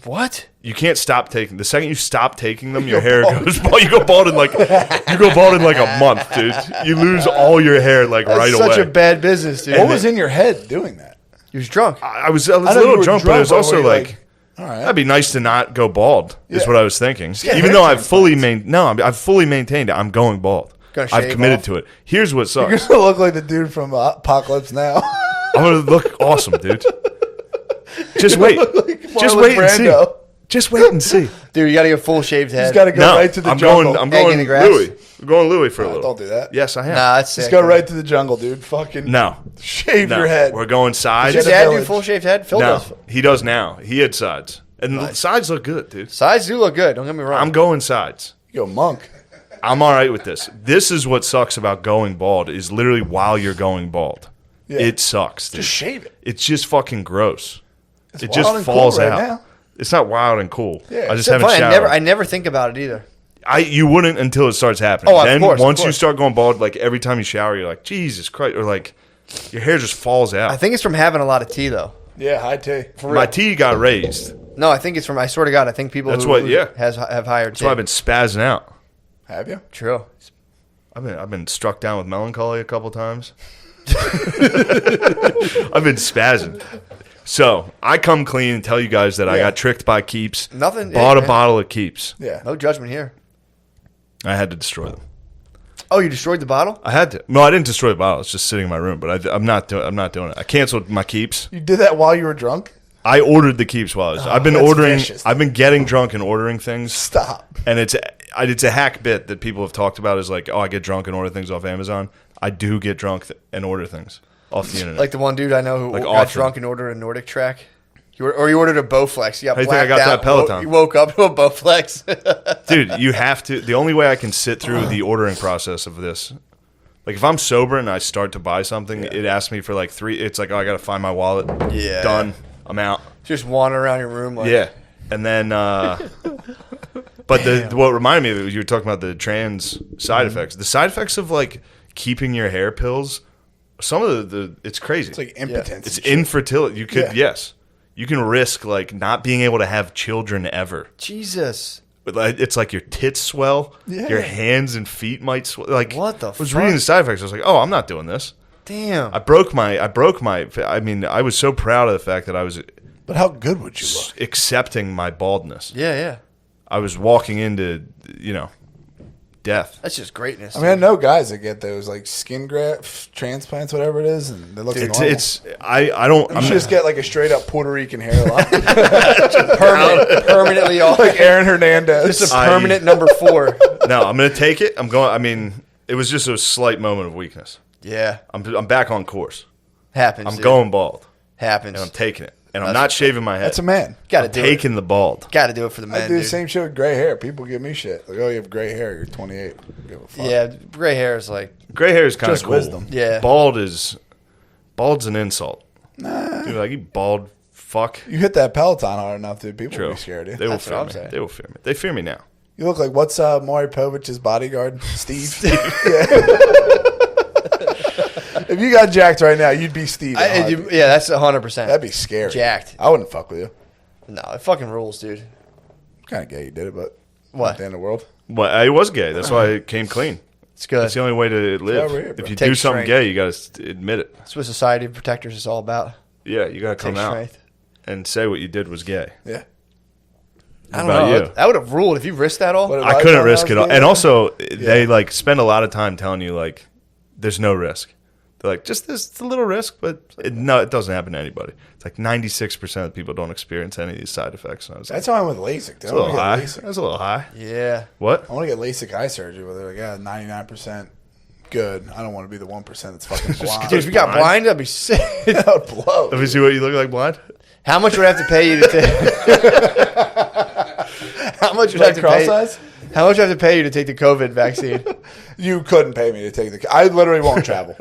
What? You can't stop taking. The second you stop taking them, your hair goes bald. You go bald in like a month, dude. You lose all your hair like That's right such away. a bad business, dude. What was in your head doing that? He was drunk. I was a know you little were drunk, but it was drunk, but also were you like, all right. that'd be nice to not go bald. Is Yeah. what I was thinking. get Even hair though I've transplants. I've fully maintained it. I'm going bald. Gonna I've shave committed off? to it. Here's what You're sucks. going to look like the dude from Apocalypse Now. I'm gonna look awesome, dude. Just wait. Just Marlon wait and see. Brando. Just wait and see. Dude, you got to get a full shaved head. He's got to go No, right to the I'm jungle. going. I'm Egg in going the grass? Louis. We're going Louis for a little. Don't do that. Yes, I am. Nah, that's sick. Just go right to the jungle, dude. Fucking No. shave No. your head. We're going sides. Does Get your a dad do village. full shaved head? Phil No, does. he does now. He had sides. And the sides look good, dude. Sides do look good. Don't get me wrong. I'm going sides. You go monk. I'm all right with this. This is what sucks about going bald is literally while you're going bald. Yeah. It sucks, dude. Just shave it. It's just fucking gross. It's It wild just and falls cool right out. now. It's not wild and cool. Yeah. I just It's haven't funny, showered. I never think about it either. You wouldn't until it starts happening. Oh, of then course, of once you course. start going bald, like every time you shower, you're like, Jesus Christ, or like your hair just falls out. I think it's from having a lot of tea, though. Yeah, high tea. My T got raised. No, I think it's from. I swear to God, I think people That's who what- yeah. have higher That's tea. why I've been spazzing out. Have you? True. I've been struck down with melancholy a couple times. I've been spazzing. So I come clean and tell you guys that I Yeah. got tricked by Keeps. Nothing- Bought yeah. a bottle of Keeps. Yeah. No judgment here. I had to destroy them. Oh, you destroyed the bottle? I had to. No, I didn't destroy the bottle. It's just sitting in my room. But I'm not doing it. I canceled my Keeps. You did that while you were drunk? I ordered the Keeps while I was. I've been that's ordering. vicious. I've been getting drunk and ordering things. Stop. And it's a hack bit that people have talked about. Is like, oh, I get drunk and order things off Amazon. I do get drunk and order things off the internet. Like the one dude I know who Like got often. drunk and ordered a Nordic track. You ordered a Bowflex. You got How do you think I blacked got out. that Peloton? You woke up to a Bowflex. Dude, you have to. The only way I can sit through the ordering process of this, like if I'm sober and I start to buy something, it asks me for like 3. It's like, oh, I got to find my wallet. Yeah. Done. I'm out. Just wander around your room like. Yeah. And then, but what reminded me of it was you were talking about the trans side effects. The side effects of like keeping your hair pills, some of it's crazy. It's like impotence. It's and shit. infertility. You could, Yeah. yes. You can risk like not being able to have children ever. Jesus. But it's like your tits swell, Yeah. your hands and feet might swell. Like What the I was fuck? reading the side effects. I was like, oh, I'm not doing this. Damn. I broke my. I mean, I was so proud of the fact that I was But how good would you look? accepting my baldness. yeah, yeah. I was walking into, death. That's just greatness. I mean, I know guys that get those like skin graft transplants, whatever it is, and they look normal. I don't. You I'm should just get like a straight up Puerto Rican hairline, permanently off. like Aaron Hernandez. Just a permanent number 4. no. I'm gonna take it. I'm going. I mean, it was just a slight moment of weakness. Yeah. I'm back on course. Happens. I'm dude. going bald, Happens. and I'm taking it, and I'm not shaving my head. That's a man. Got to I'm do taking the bald. it. Got to do it for the I men, do the dude. same shit with gray hair. People give me shit like, "Oh, you have gray hair. You're 28." Give a fuck. Yeah, gray hair is like. Gray hair is kind of Just cool. wisdom. Yeah. Bald's an insult. Nah. Dude, like you bald fuck. You hit that Peloton hard enough, dude. People True. will be scared of They you. will That's what fear I'm me. saying. They will fear me. They fear me now. You look like what's Maury Povich's bodyguard, Steve. If you got jacked right now, you'd be Steve. in a heartbeat. Yeah, that's 100%. That'd be scary. Jacked. I wouldn't fuck with you. No, it fucking rules, dude. Kind of gay you did it, but What? not the end of the world. Well, I was gay. That's why I came clean. It's good. That's the only way to live. over here, bro. If you Take do something strength. gay, you got to admit it. That's what Society of Protectors is all about. Yeah, you got to come Take out strength. and say what you did was gay. Yeah. I don't about know. you? That would have ruled if you risked that all. What- I Right couldn't now, risk I it was all. gay. And also, they like spend a lot of time telling you like, there's no risk. They're like, just this, it's a little risk, but no, it doesn't happen to anybody. It's like 96% of people don't experience any of these side effects. And I was like, That's why I'm with LASIK. Dude. that's I a little want high. to get LASIK. That's a little high. Yeah. What? I want to get LASIK eye surgery, but they're like, yeah, 99% good. I don't want to be the 1% that's fucking blind. Dude, if you got blind, that'd be sick. that would blow. Let me see what you look like blind. How much would I have to pay you to take? How much would I have to pay? cross-eyes? How much would I have to pay you to take the COVID vaccine? You couldn't pay me to take the. I literally won't travel.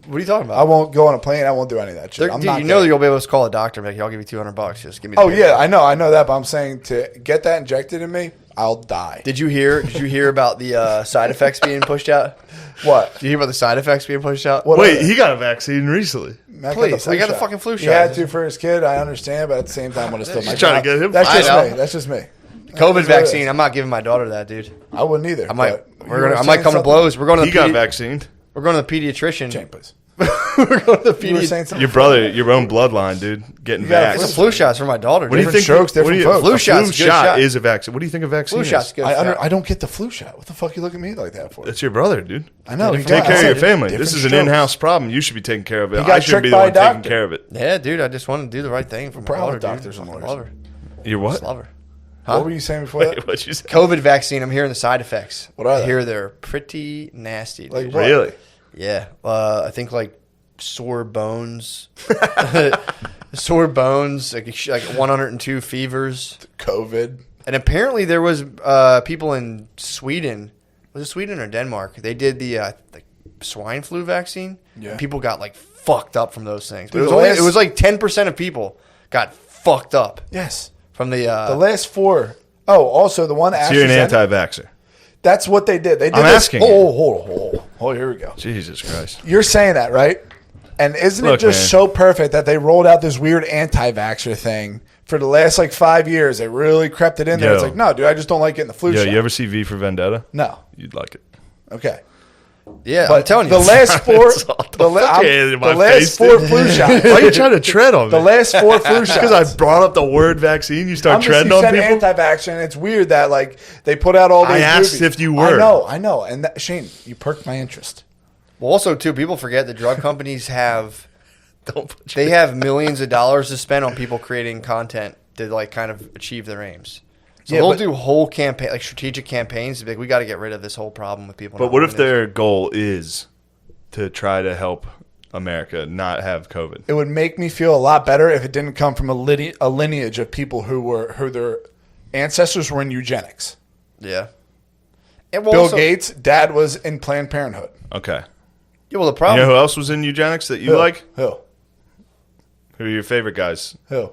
What are you talking I about? won't go on a plane. I won't do any of that shit. I'm Dude, not you know gay. you'll be able to call a doctor and be like, I'll give you $200. Just give me. The Oh paper." yeah, I know that, but I'm saying to get that injected in me, I'll die. Did you hear about the side effects being pushed out? What? Did you hear about the side effects being pushed out? What Wait, are they? he got a vaccine recently. Matt Please, flu we got the shot. fucking flu He shot. had to for his kid. I understand, but at the same time, when it's still my He's trying to child- get him That's fired. just I me. know. That's just me. COVID That's what it vaccine. is. I'm not giving my daughter that, dude. I wouldn't either. I might. but We're you gonna. were I might saying come to something? blows. We're going to He the. got vaccinated. We're going to the pediatrician. Jane, please. We're going to the You were pediatrician. saying something. Your brother, your own bloodline, dude, getting got It's a vaxxed. flu shot's for my daughter. What do you dude. think? strokes, what do different you- folks. Flu a shot's a good shot. is a vaccine. What do you think a vaccine Flu is? shot's good. I don't get the flu shot. What the fuck you look at me like that for? That's your brother, dude. I know. he Take got- care I of your said family. different This is an strokes. in-house problem. You should be taking care of it. He got I shouldn't be the tricked by one a taking doctor. care of it. Yeah, dude. I just want to do the right thing for my proud daughter. of doctors dude. and I lawyers. love her. You're what? Love her. What were you saying before that? What'd you say? COVID vaccine. I'm hearing the side effects. What are I they? hear they're pretty nasty. Dude. Like what? Really? Yeah. I think like sore bones. Sore bones, like 102 fevers. COVID. And apparently there was people in Sweden. Was it Sweden or Denmark? They did the swine flu vaccine. Yeah. And people got like fucked up from those things. But Dude, it was like 10% of people got fucked up Yes. from the The last 4. Oh, also the one. So you're an anti-vaxxer. That's what they did. They did I'm this. asking you. Oh, here we go. Jesus Christ. You're saying that, right? And isn't Look, it just man. so perfect that they rolled out this weird anti-vaxxer thing for the last like 5 years? They really crept it in there. Yo. It's like, no, dude, I just don't like getting the flu Yo, shot. you ever see V for Vendetta? No. You'd like it. Okay. yeah. But I'm telling you, the last 4, It's all the fuck in my face, four dude. flu shots. Why are you trying to tread on me? The last 4 flu shots. Because I brought up the word vaccine, you start I'm just, treading you on said people? anti-vaxxer, and it's weird that like they put out all these I asked movies. if you were. I know. And Shane, you perked my interest. well, also too, people forget that drug companies have Don't put they have millions of dollars to spend on people creating content to like kind of achieve their aims. So Yeah, they'll but- do whole campaign, like strategic campaigns to be like, we got to get rid of this whole problem with people. But not what if living in- their goal is to try to help America not have COVID? It would make me feel a lot better if it didn't come from a lineage of people who their ancestors were in eugenics. Yeah. And well, Bill also- Gates' dad was in Planned Parenthood. Okay. Yeah, well, the You problem. know who else was in eugenics that you Who? like? Who? Who are your favorite guys? Who?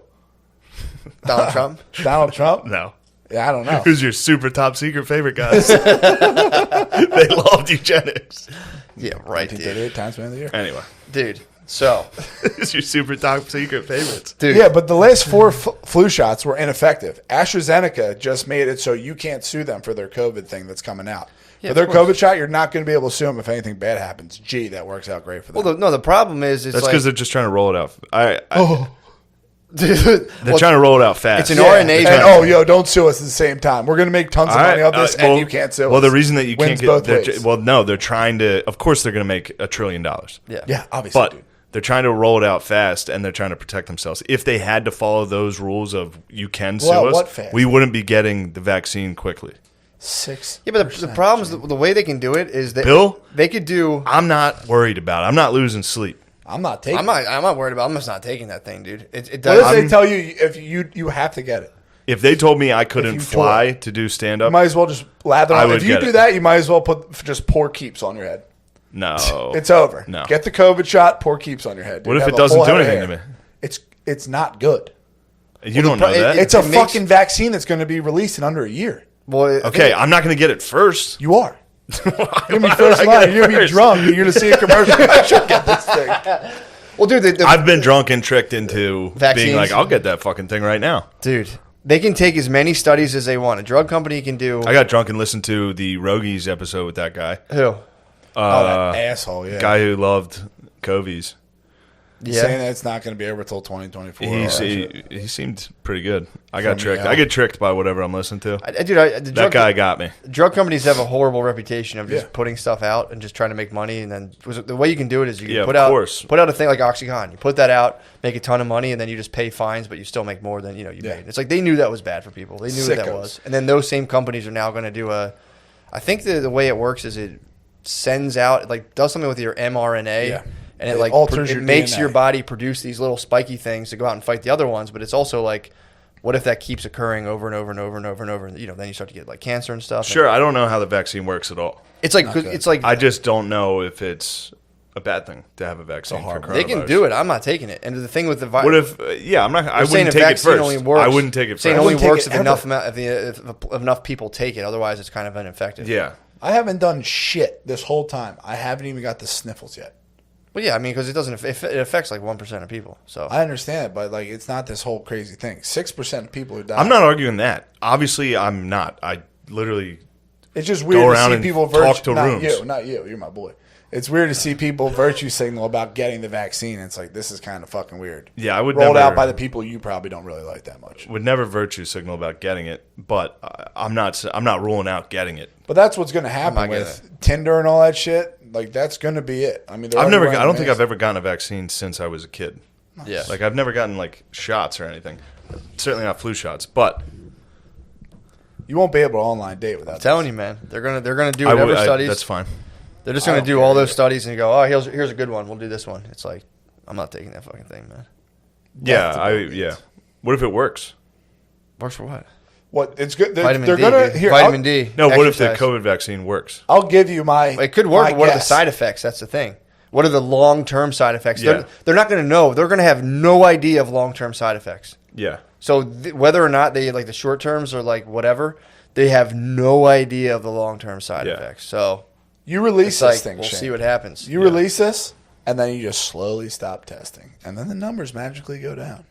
Donald Trump. Donald Trump? No. Yeah, I don't know. Who's your super top secret favorite guys? They loved eugenics. Yeah, right, dude. 1938 times man of the year. Anyway, Dude. So, who's your super top secret favorites? dude. Yeah, but the last 4 flu shots were ineffective. AstraZeneca just made it so you can't sue them for their COVID thing that's coming out. Yeah, for their of course. COVID shot, you're not going to be able to sue them if anything bad happens. Gee, that works out great for them. Well, the problem is it's That's like because they're just trying to roll it out. dude, They're trying to roll it out fast. it's an RNA And, vaccine. don't sue us at the same time. We're going to make tons of All right, money off this, well- and you can't sue us. Well, the reason that you Wins can't both get ways. well, no, they're trying to. Of course, they're going to make $1 trillion. Yeah. Yeah, obviously, But dude. they're trying to roll it out fast, and they're trying to protect themselves. If they had to follow those rules of you can sue Well, us, what fast? we wouldn't be getting the vaccine quickly. 6. Yeah, but the problem is the way they can do it is that Bill? they could do. I'm not worried about it. I'm not losing sleep. I'm not taking I'm not worried about. I'm just not taking that thing, dude. It What does. if they tell you if you have to get it? If they told me I couldn't you fly to do stand You up, might as well just lather I on. would If you get do it. that, you might as well put just pour keeps on your head. no. It's over. No. Get the COVID shot, pour keeps on your head. Dude. What if Have it a doesn't whole do head of anything hair. to me? It's not good. You don't know pro- that. It's a It makes- fucking vaccine that's going to be released in under a year. Well, Okay, I'm not going to get it first. You are. You're going to be Why first would I line. get it You're going to be first? drunk. And you're going to see a commercial. I should get this thing. well, dude, I've been drunk and tricked into Vaccines? being like, I'll get that fucking thing right now. dude, they can take as many studies as they want. A drug company can do. I got drunk and listened to the Rogies episode with that guy. Who? Oh, that asshole, yeah. Guy who loved Covies. Yeah. Saying that it's not going to be over till 2024. He seemed pretty good. I got From tricked. Yale. I get tricked by whatever I'm listening to. The That guy got me. Drug companies have a horrible reputation of just Yeah. putting stuff out and just trying to make money. And then the way you can do it is you can Yeah, put of out course. put out a thing like Oxycontin. You put that out, make a ton of money, and then you just pay fines, but you still make more than you Yeah. made. It's like they knew that was bad for people. They knew what that Sickos. was. And then those same companies are now going to do a. I think the way it works is it sends out like does something with your mRNA. Yeah. And It it like alters it your makes DNA. your body produce these little spiky things to go out and fight the other ones. But it's also like, what if that keeps occurring over and over and over and over and over? You know, then you start to get like cancer and stuff. Sure, I don't know how the vaccine works at all. It's like Not good. it's like I just don't know if it's a bad thing to have a vaccine for coronavirus. they can do it. I'm not taking it. And the thing with the virus, What if? Yeah, I'm not. I saying wouldn't a take it vaccine first. only works. I wouldn't take it saying first. it only wouldn't take works it if enough ever. amount if enough people take it. Otherwise, it's kind of ineffective. Yeah. I haven't done shit this whole time. I haven't even got the sniffles yet. But yeah, I mean, because it doesn't. It affects like 1% of people. So I understand it, but like it's not this whole crazy thing. 6% of people who die. I'm not arguing that. Obviously, I'm not. I literally. It's just weird to around see and people talk virtue. to Not rooms. you, not you. You're my boy. It's weird to see people virtue signal about getting the vaccine. It's like this is kind of fucking weird. Yeah, I would rolled never, out by the people you probably don't really like that much. would never virtue signal about getting it, but I'm not ruling out getting it. But that's what's going to happen not gonna- with Tinder and all that shit. Like that's going to be it. I mean, they're I already wearing don't think masks. I've ever gotten a vaccine since I was a kid. yeah, Like I've never gotten like shots or anything. Certainly not flu shots, but You won't be able to online date without. I'm telling you, man. They're gonna do whatever studies. That's fine. They're just gonna don't do care all those either. studies and go, oh, here's a good one. We'll do this one. It's like, I'm not taking that fucking thing, man. Yeah. What if it works? Works for what? What? It's good. Vitamin They're D. gonna Dude. here. Vitamin D. No, what if the exercise. COVID vaccine works? I'll give you my. It could work, my but what are the guess. side effects? That's the thing. What are the long-term side effects? Yeah. They're not going to know. They're going to have no idea of long-term side effects. Yeah. So whether or not they like the short terms or like whatever, they have no idea of the long-term side Yeah. effects. So You release it's this like thing. we'll Shane. see what happens. You release this, and then you just slowly stop testing, and then the numbers magically go down.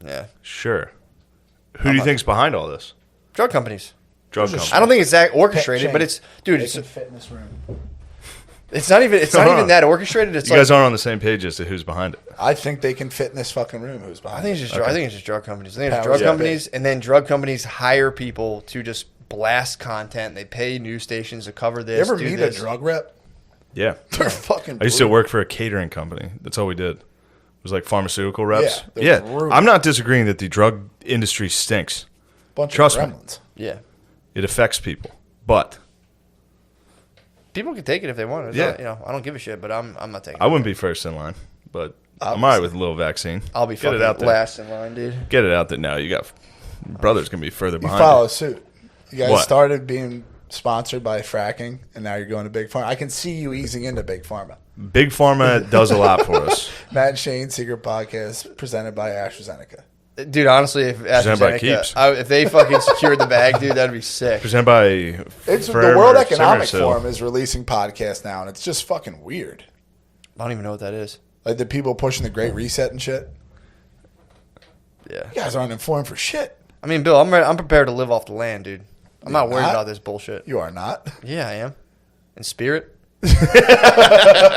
Yeah, Sure. Who do you think's behind all this? drug companies. Drug Just- companies. I don't think it's that orchestrated, Shane, but it's dude. They It's can fit in this room. not even that orchestrated. It's You like guys aren't on the same page as to who's behind it. I think they can fit in this fucking room. Who's I behind? think it's just I think it's just drug companies. I think it's Powers drug that companies, and then drug companies hire people to just blast content. They pay news stations to cover You this. ever do meet this. a drug rep? Yeah. They're fucking. I used to brutal. work for a catering company. That's all we did. It was like pharmaceutical reps. Yeah, Yeah. they're brutal. I'm not disagreeing that the drug industry stinks. Bunch Trust me. of gremlins. Yeah, It affects people. But people can take it if they want. It's Yeah. not, I don't give a shit, but I'm not taking. I it. wouldn't be first in line. But I'm all right with a little vaccine. I'll be Get fucking it out there. last in line, dude. Get it out there now. You got brother's going to be further You behind. follow you. suit. You guys What? started being sponsored by fracking, and now you're going to Big Pharma. I can see you easing into Big Pharma. Big Pharma does a lot for us. Matt and Shane Secret Podcast presented by AstraZeneca. Dude, honestly, if Presented by Keeps. if they fucking secured the bag, dude, that'd be sick. Presented by It's Forever the World Economic Summersill. Forum is releasing podcasts now, and it's just fucking weird. I don't even know what that is. Like the people pushing the Great Reset and shit. Yeah, You guys aren't informed for shit. I mean, Bill, I'm prepared to live off the land, dude. I'm not worried not? about this bullshit. You are not. Yeah, I am. In spirit.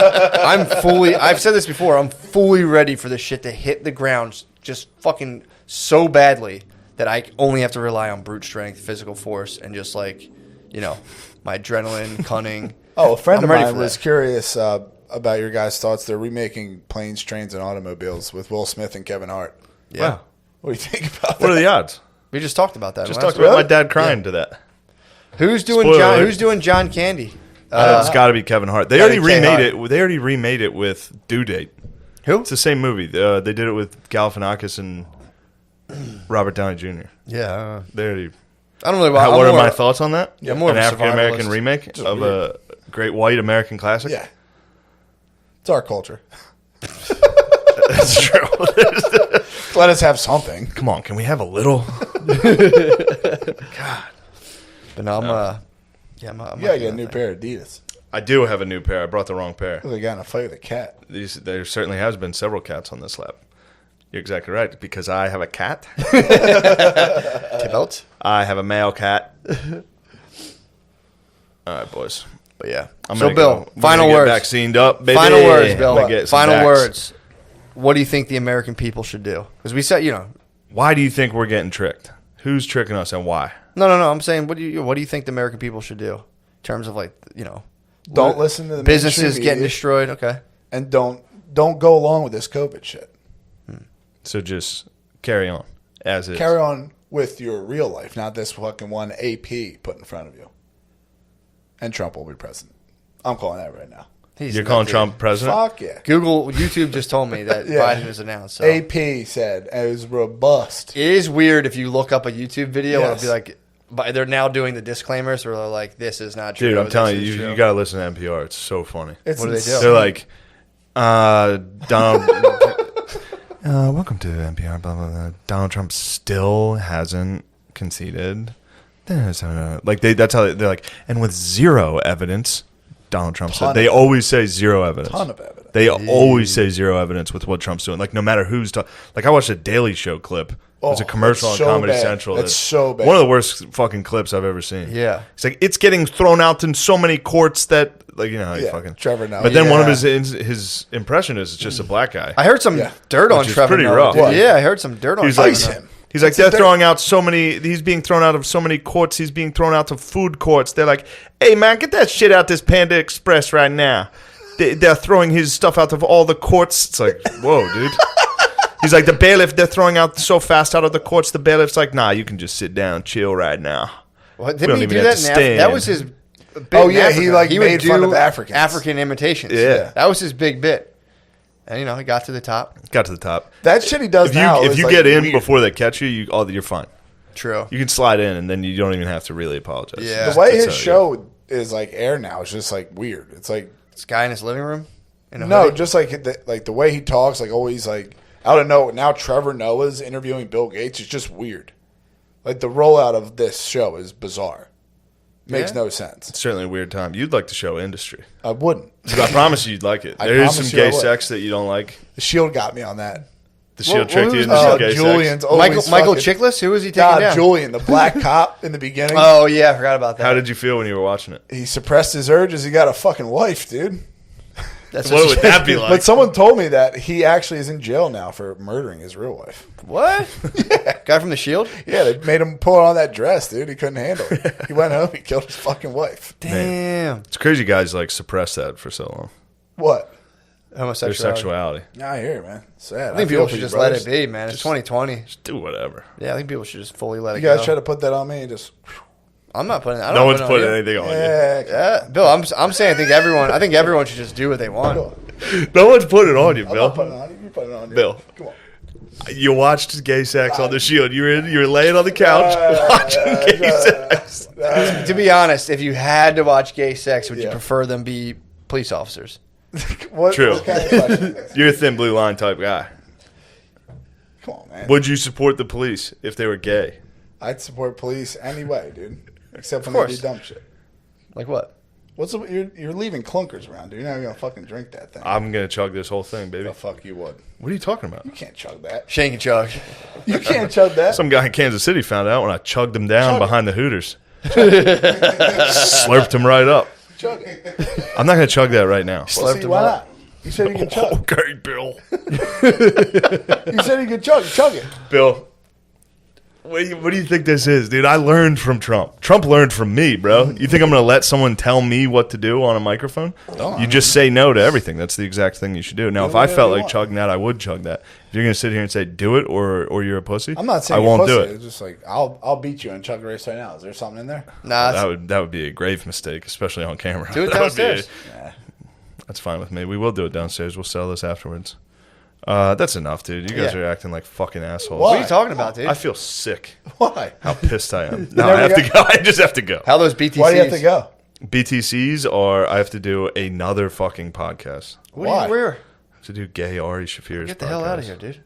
I've said this before, I'm fully ready for this shit to hit the ground just fucking so badly that I only have to rely on brute strength, physical force, and just like, my adrenaline, cunning. Oh, a friend I'm of ready mine for was that. curious about your guys' thoughts. They're remaking Planes, Trains, and Automobiles with Will Smith and Kevin Hart. Yeah. Wow. What do you think about that? What are the odds? We just talked about that. Just last talked about week. my dad crying to that. Who's doing Spoiler John? alert. Who's doing John Candy? It's got to be Kevin Hart. They gotta already be K. remade Hart. it. They already remade it with Due Date. Who? It's the same movie. They did it with Galifianakis and Robert Downey Jr. Yeah. They already. I don't really. What are my thoughts on that? Yeah, more An of a African American survivalist. remake of a great white American classic. Yeah. It's our culture. That's true. Let us have something. Come on, can we have a little? But no, I'm. Yeah, I'm You gotta get a new pair of Adidas. I do have a new pair. I brought the wrong pair. They got in a fight with a cat. There certainly has been several cats on this lap. You're exactly right. Because I have a cat. Tibelt. I have a male cat. All right, boys. But yeah. I'm So gonna Bill, go. We're final gonna get words. Vaccined up, baby. Final words, I'm Bill. gonna get some Final vax. words. What do you think the American people should do? Because we said, Why do you think we're getting tricked? Who's tricking us and why? no. I'm saying, what do you think the American people should do in terms of Don't listen to the businesses mainstream getting media, destroyed? Okay. and don't go along with this COVID shit. So just carry on as is. Carry on with your real life, not this fucking one AP put in front of you. And Trump will be president. I'm calling that right now. You're calling Trump president? Fuck yeah. YouTube just told me that Yeah. Biden is announced. So. AP said it was robust. It is weird if you look up a YouTube video and Yes. it'll be like, but they're now doing the disclaimers where they're like, this is not true. Dude, I'm this telling is you, true. you got to listen to NPR. It's so funny. It's What do they do? They're like, Donald. Welcome to NPR. Blah blah blah. Donald Trump still hasn't conceded. That's how they're like, and with zero evidence, Donald Trump said. They always say zero evidence. Ton of evidence. They always say zero evidence with what Trump's doing. Like no matter who's talking. Like I watched a Daily Show clip. It was a Oh, commercial on that's so Comedy bad. Central. That's so bad. One of the worst fucking clips I've ever seen. Yeah. It's like it's getting thrown out in so many courts that like how you Yeah, fucking Trevor Noah. But then one of Yeah. his impression is just a black guy. I heard some Yeah. dirt on Which is Trevor pretty Noah, rough. dude. What? Yeah, I heard some dirt on He's Trevor like Ice Noah. him. He's like, It's a they're dirt- throwing out so many. He's being thrown out of so many courts. He's being thrown out to food courts. They're like, hey man, get that shit out this Panda Express right now. They're throwing his stuff out of all the courts. It's like, whoa, dude. He's like, the bailiff, they're throwing out so fast out of the courts. The bailiff's like, nah, you can just sit down, chill right now. What, didn't he do that in Africa? That was his bit. Oh, yeah, he made fun of Africans. African imitations. Yeah. That was his big bit. And, he got to the top. That shit he does now. If you get in before they catch you, you're fine. True. You can slide in, and then you don't even have to really apologize. Yeah. The way his show is air now is just weird. It's like this guy in his living room. Just the way he talks, always out of nowhere. Now Trevor Noah's interviewing Bill Gates is just weird. The rollout of this show is bizarre. Makes no sense. It's certainly a weird time. You'd like the show industry. I wouldn't. I promise you'd like it. There is some gay sex that you don't like. The Shield got me on that. The Shield tricked you into some gay Julian's sex. Michael Chiklis? Who was he taking down? Julian, the black cop in the beginning. Oh, yeah, I forgot about that. How did you feel when you were watching it? He suppressed his urges. He got a fucking wife, dude. What would that be like? But someone told me that he actually is in jail now for murdering his real wife. What? Yeah. Guy from The Shield? Yeah, they made him pull on that dress, dude. He couldn't handle it. He went home. He killed his fucking wife. Damn. Man. It's crazy guys suppress that for so long. What? Homosexuality. Their sexuality. Yeah, I hear you, man. Sad. I think people should just let it be, man. It's 2020. Just do whatever. Yeah, I think people should just fully let it go. go. You guys try to put that on me and just... I'm not putting it. No one's putting anything on you. Yeah, Bill, I'm saying I think everyone should just do what they want. No one's putting it on you, Bill. I'm not putting it on you. You put it on you. Bill. Come on. You watched gay sex on The Shield. You were laying on the couch watching gay sex. To be honest, if you had to watch gay sex, would you prefer them be police officers? True. What kind of question is this? You're a thin blue line type guy. Come on, man. Would you support the police if they were gay? I'd support police anyway, dude. Except when they do dumb shit. Like what? You're leaving clunkers around, dude. You're not gonna fucking drink that thing. I'm gonna chug this whole thing, baby. The fuck you would. What are you talking about? You can't chug that. Shane can chug. You can't chug that. Some guy in Kansas City found out when I chugged him down Chug it. behind the Hooters. Slurped him right up. Chug it. I'm not gonna chug that right now. Well, see, why not? You said you could chug. Okay, Bill. You said you could chug. Chug it. Bill, what do you think this is, dude? I learned from Trump. Trump learned from me, bro. You think I'm going to let someone tell me what to do on a microphone? You just say no to everything. That's the exact thing you should do. Now, if I felt like chugging that, I would chug that. If you're going to sit here and say do it or you're a pussy, I'm not saying I won't pussy. do it. It's just I'll beat you in chug race right now. Is there something in there? Nah, That would be a grave mistake, especially on camera. do it downstairs. That's fine with me. We will do it downstairs. We'll sell this afterwards. That's enough, dude. You guys are acting like fucking assholes. What are you talking about, dude? I feel sick. Why? How pissed I am. No, I have to go. I just have to go. How those BTCs? Why do you have to go? BTCs are I have to do another fucking podcast. Why? Where? I have to do gay Ari Shafir's Get the podcast. hell out of here, dude.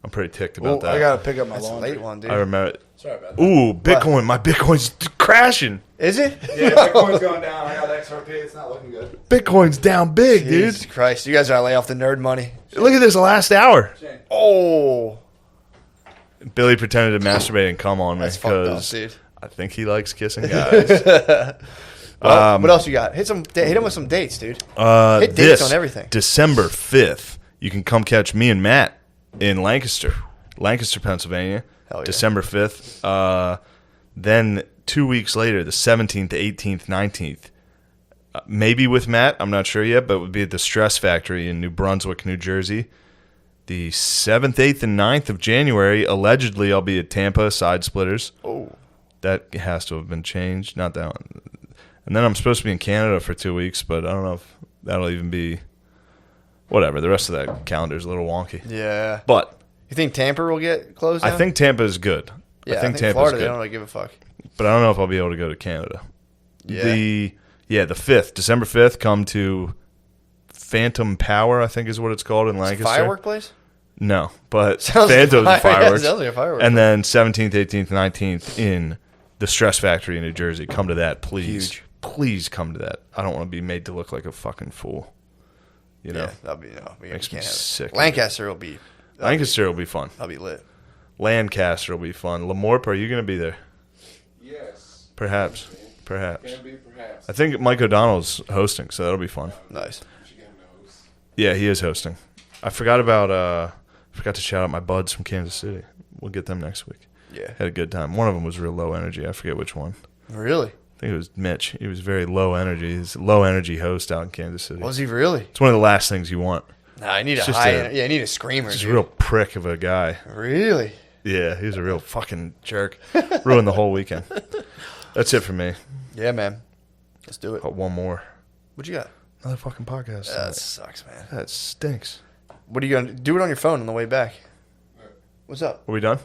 I'm pretty ticked about that. I gotta pick up my That's a laundry. late one, dude. I remember. Sorry about that. Ooh, Bitcoin. My Bitcoin's crashing. Is it? Yeah, Bitcoin's going down. I got XRP. It's not looking good. Bitcoin's down big, Jesus dude. Christ. You guys are lay off the nerd money. Look at this last hour. Oh. Billy pretended to masturbate and come on me That's fucked up, because dude. I think he likes kissing guys. Well, what else you got? Hit him with some dates, dude. Hit dates This on everything. December 5th, you can come catch me and Matt in Lancaster, Pennsylvania. Hell yeah. December 5th. Then 2 weeks later, the 17th, 18th, 19th, maybe with Matt, I'm not sure yet, but it would be at the Stress Factory in New Brunswick, New Jersey. The 7th, 8th, and 9th of January, allegedly, I'll be at Tampa, Side Splitters. Oh. That has to have been changed. Not that one. And then I'm supposed to be in Canada for 2 weeks, but I don't know if that'll even be... Whatever. The rest of that calendar is a little wonky. Yeah. But... You think Tampa will get closed down? I think Tampa is good. Yeah, I think Tampa's Florida, good. they don't really give a fuck. But I don't know if I'll be able to go to Canada. Yeah. The 5th, December 5th, come to Phantom Power, I think is what it's called in Lancaster. Firework place? No, but Sounds Phantom's like fireworks. sounds like a firework And then 17th, 18th, 19th in the Stress Factory in New Jersey. Come to that, please. Huge. Please come to that. I don't want to be made to look like a fucking fool. You know? Yeah, that'll be we Makes me can't have it. sick. Lancaster will be Lancaster will be fun. that'll be lit. Lancaster will be fun. Lamorp, are you going to be there? Yes. Perhaps. Can be perhaps. I think Mike O'Donnell's hosting, so that'll be fun. Nice. She got nose. Yeah, he is hosting. I forgot to shout out my buds from Kansas City. We'll get them next week. Yeah. Had a good time. One of them was real low energy. I forget which one. Really? I think it was Mitch. He was very low energy. He's a low energy host out in Kansas City. Was he really? It's one of the last things you want. Nah, I need It's a just high. I need a screamer. Just a Dude. real prick of a guy. Really? Yeah, he's a real fucking jerk. Ruined the whole weekend. That's it for me. Yeah, man. Let's do it. Got one more. What you got? Another fucking podcast. That sucks, man. That stinks. What are you gonna do? It on your phone on the way back. What's up? Are we done?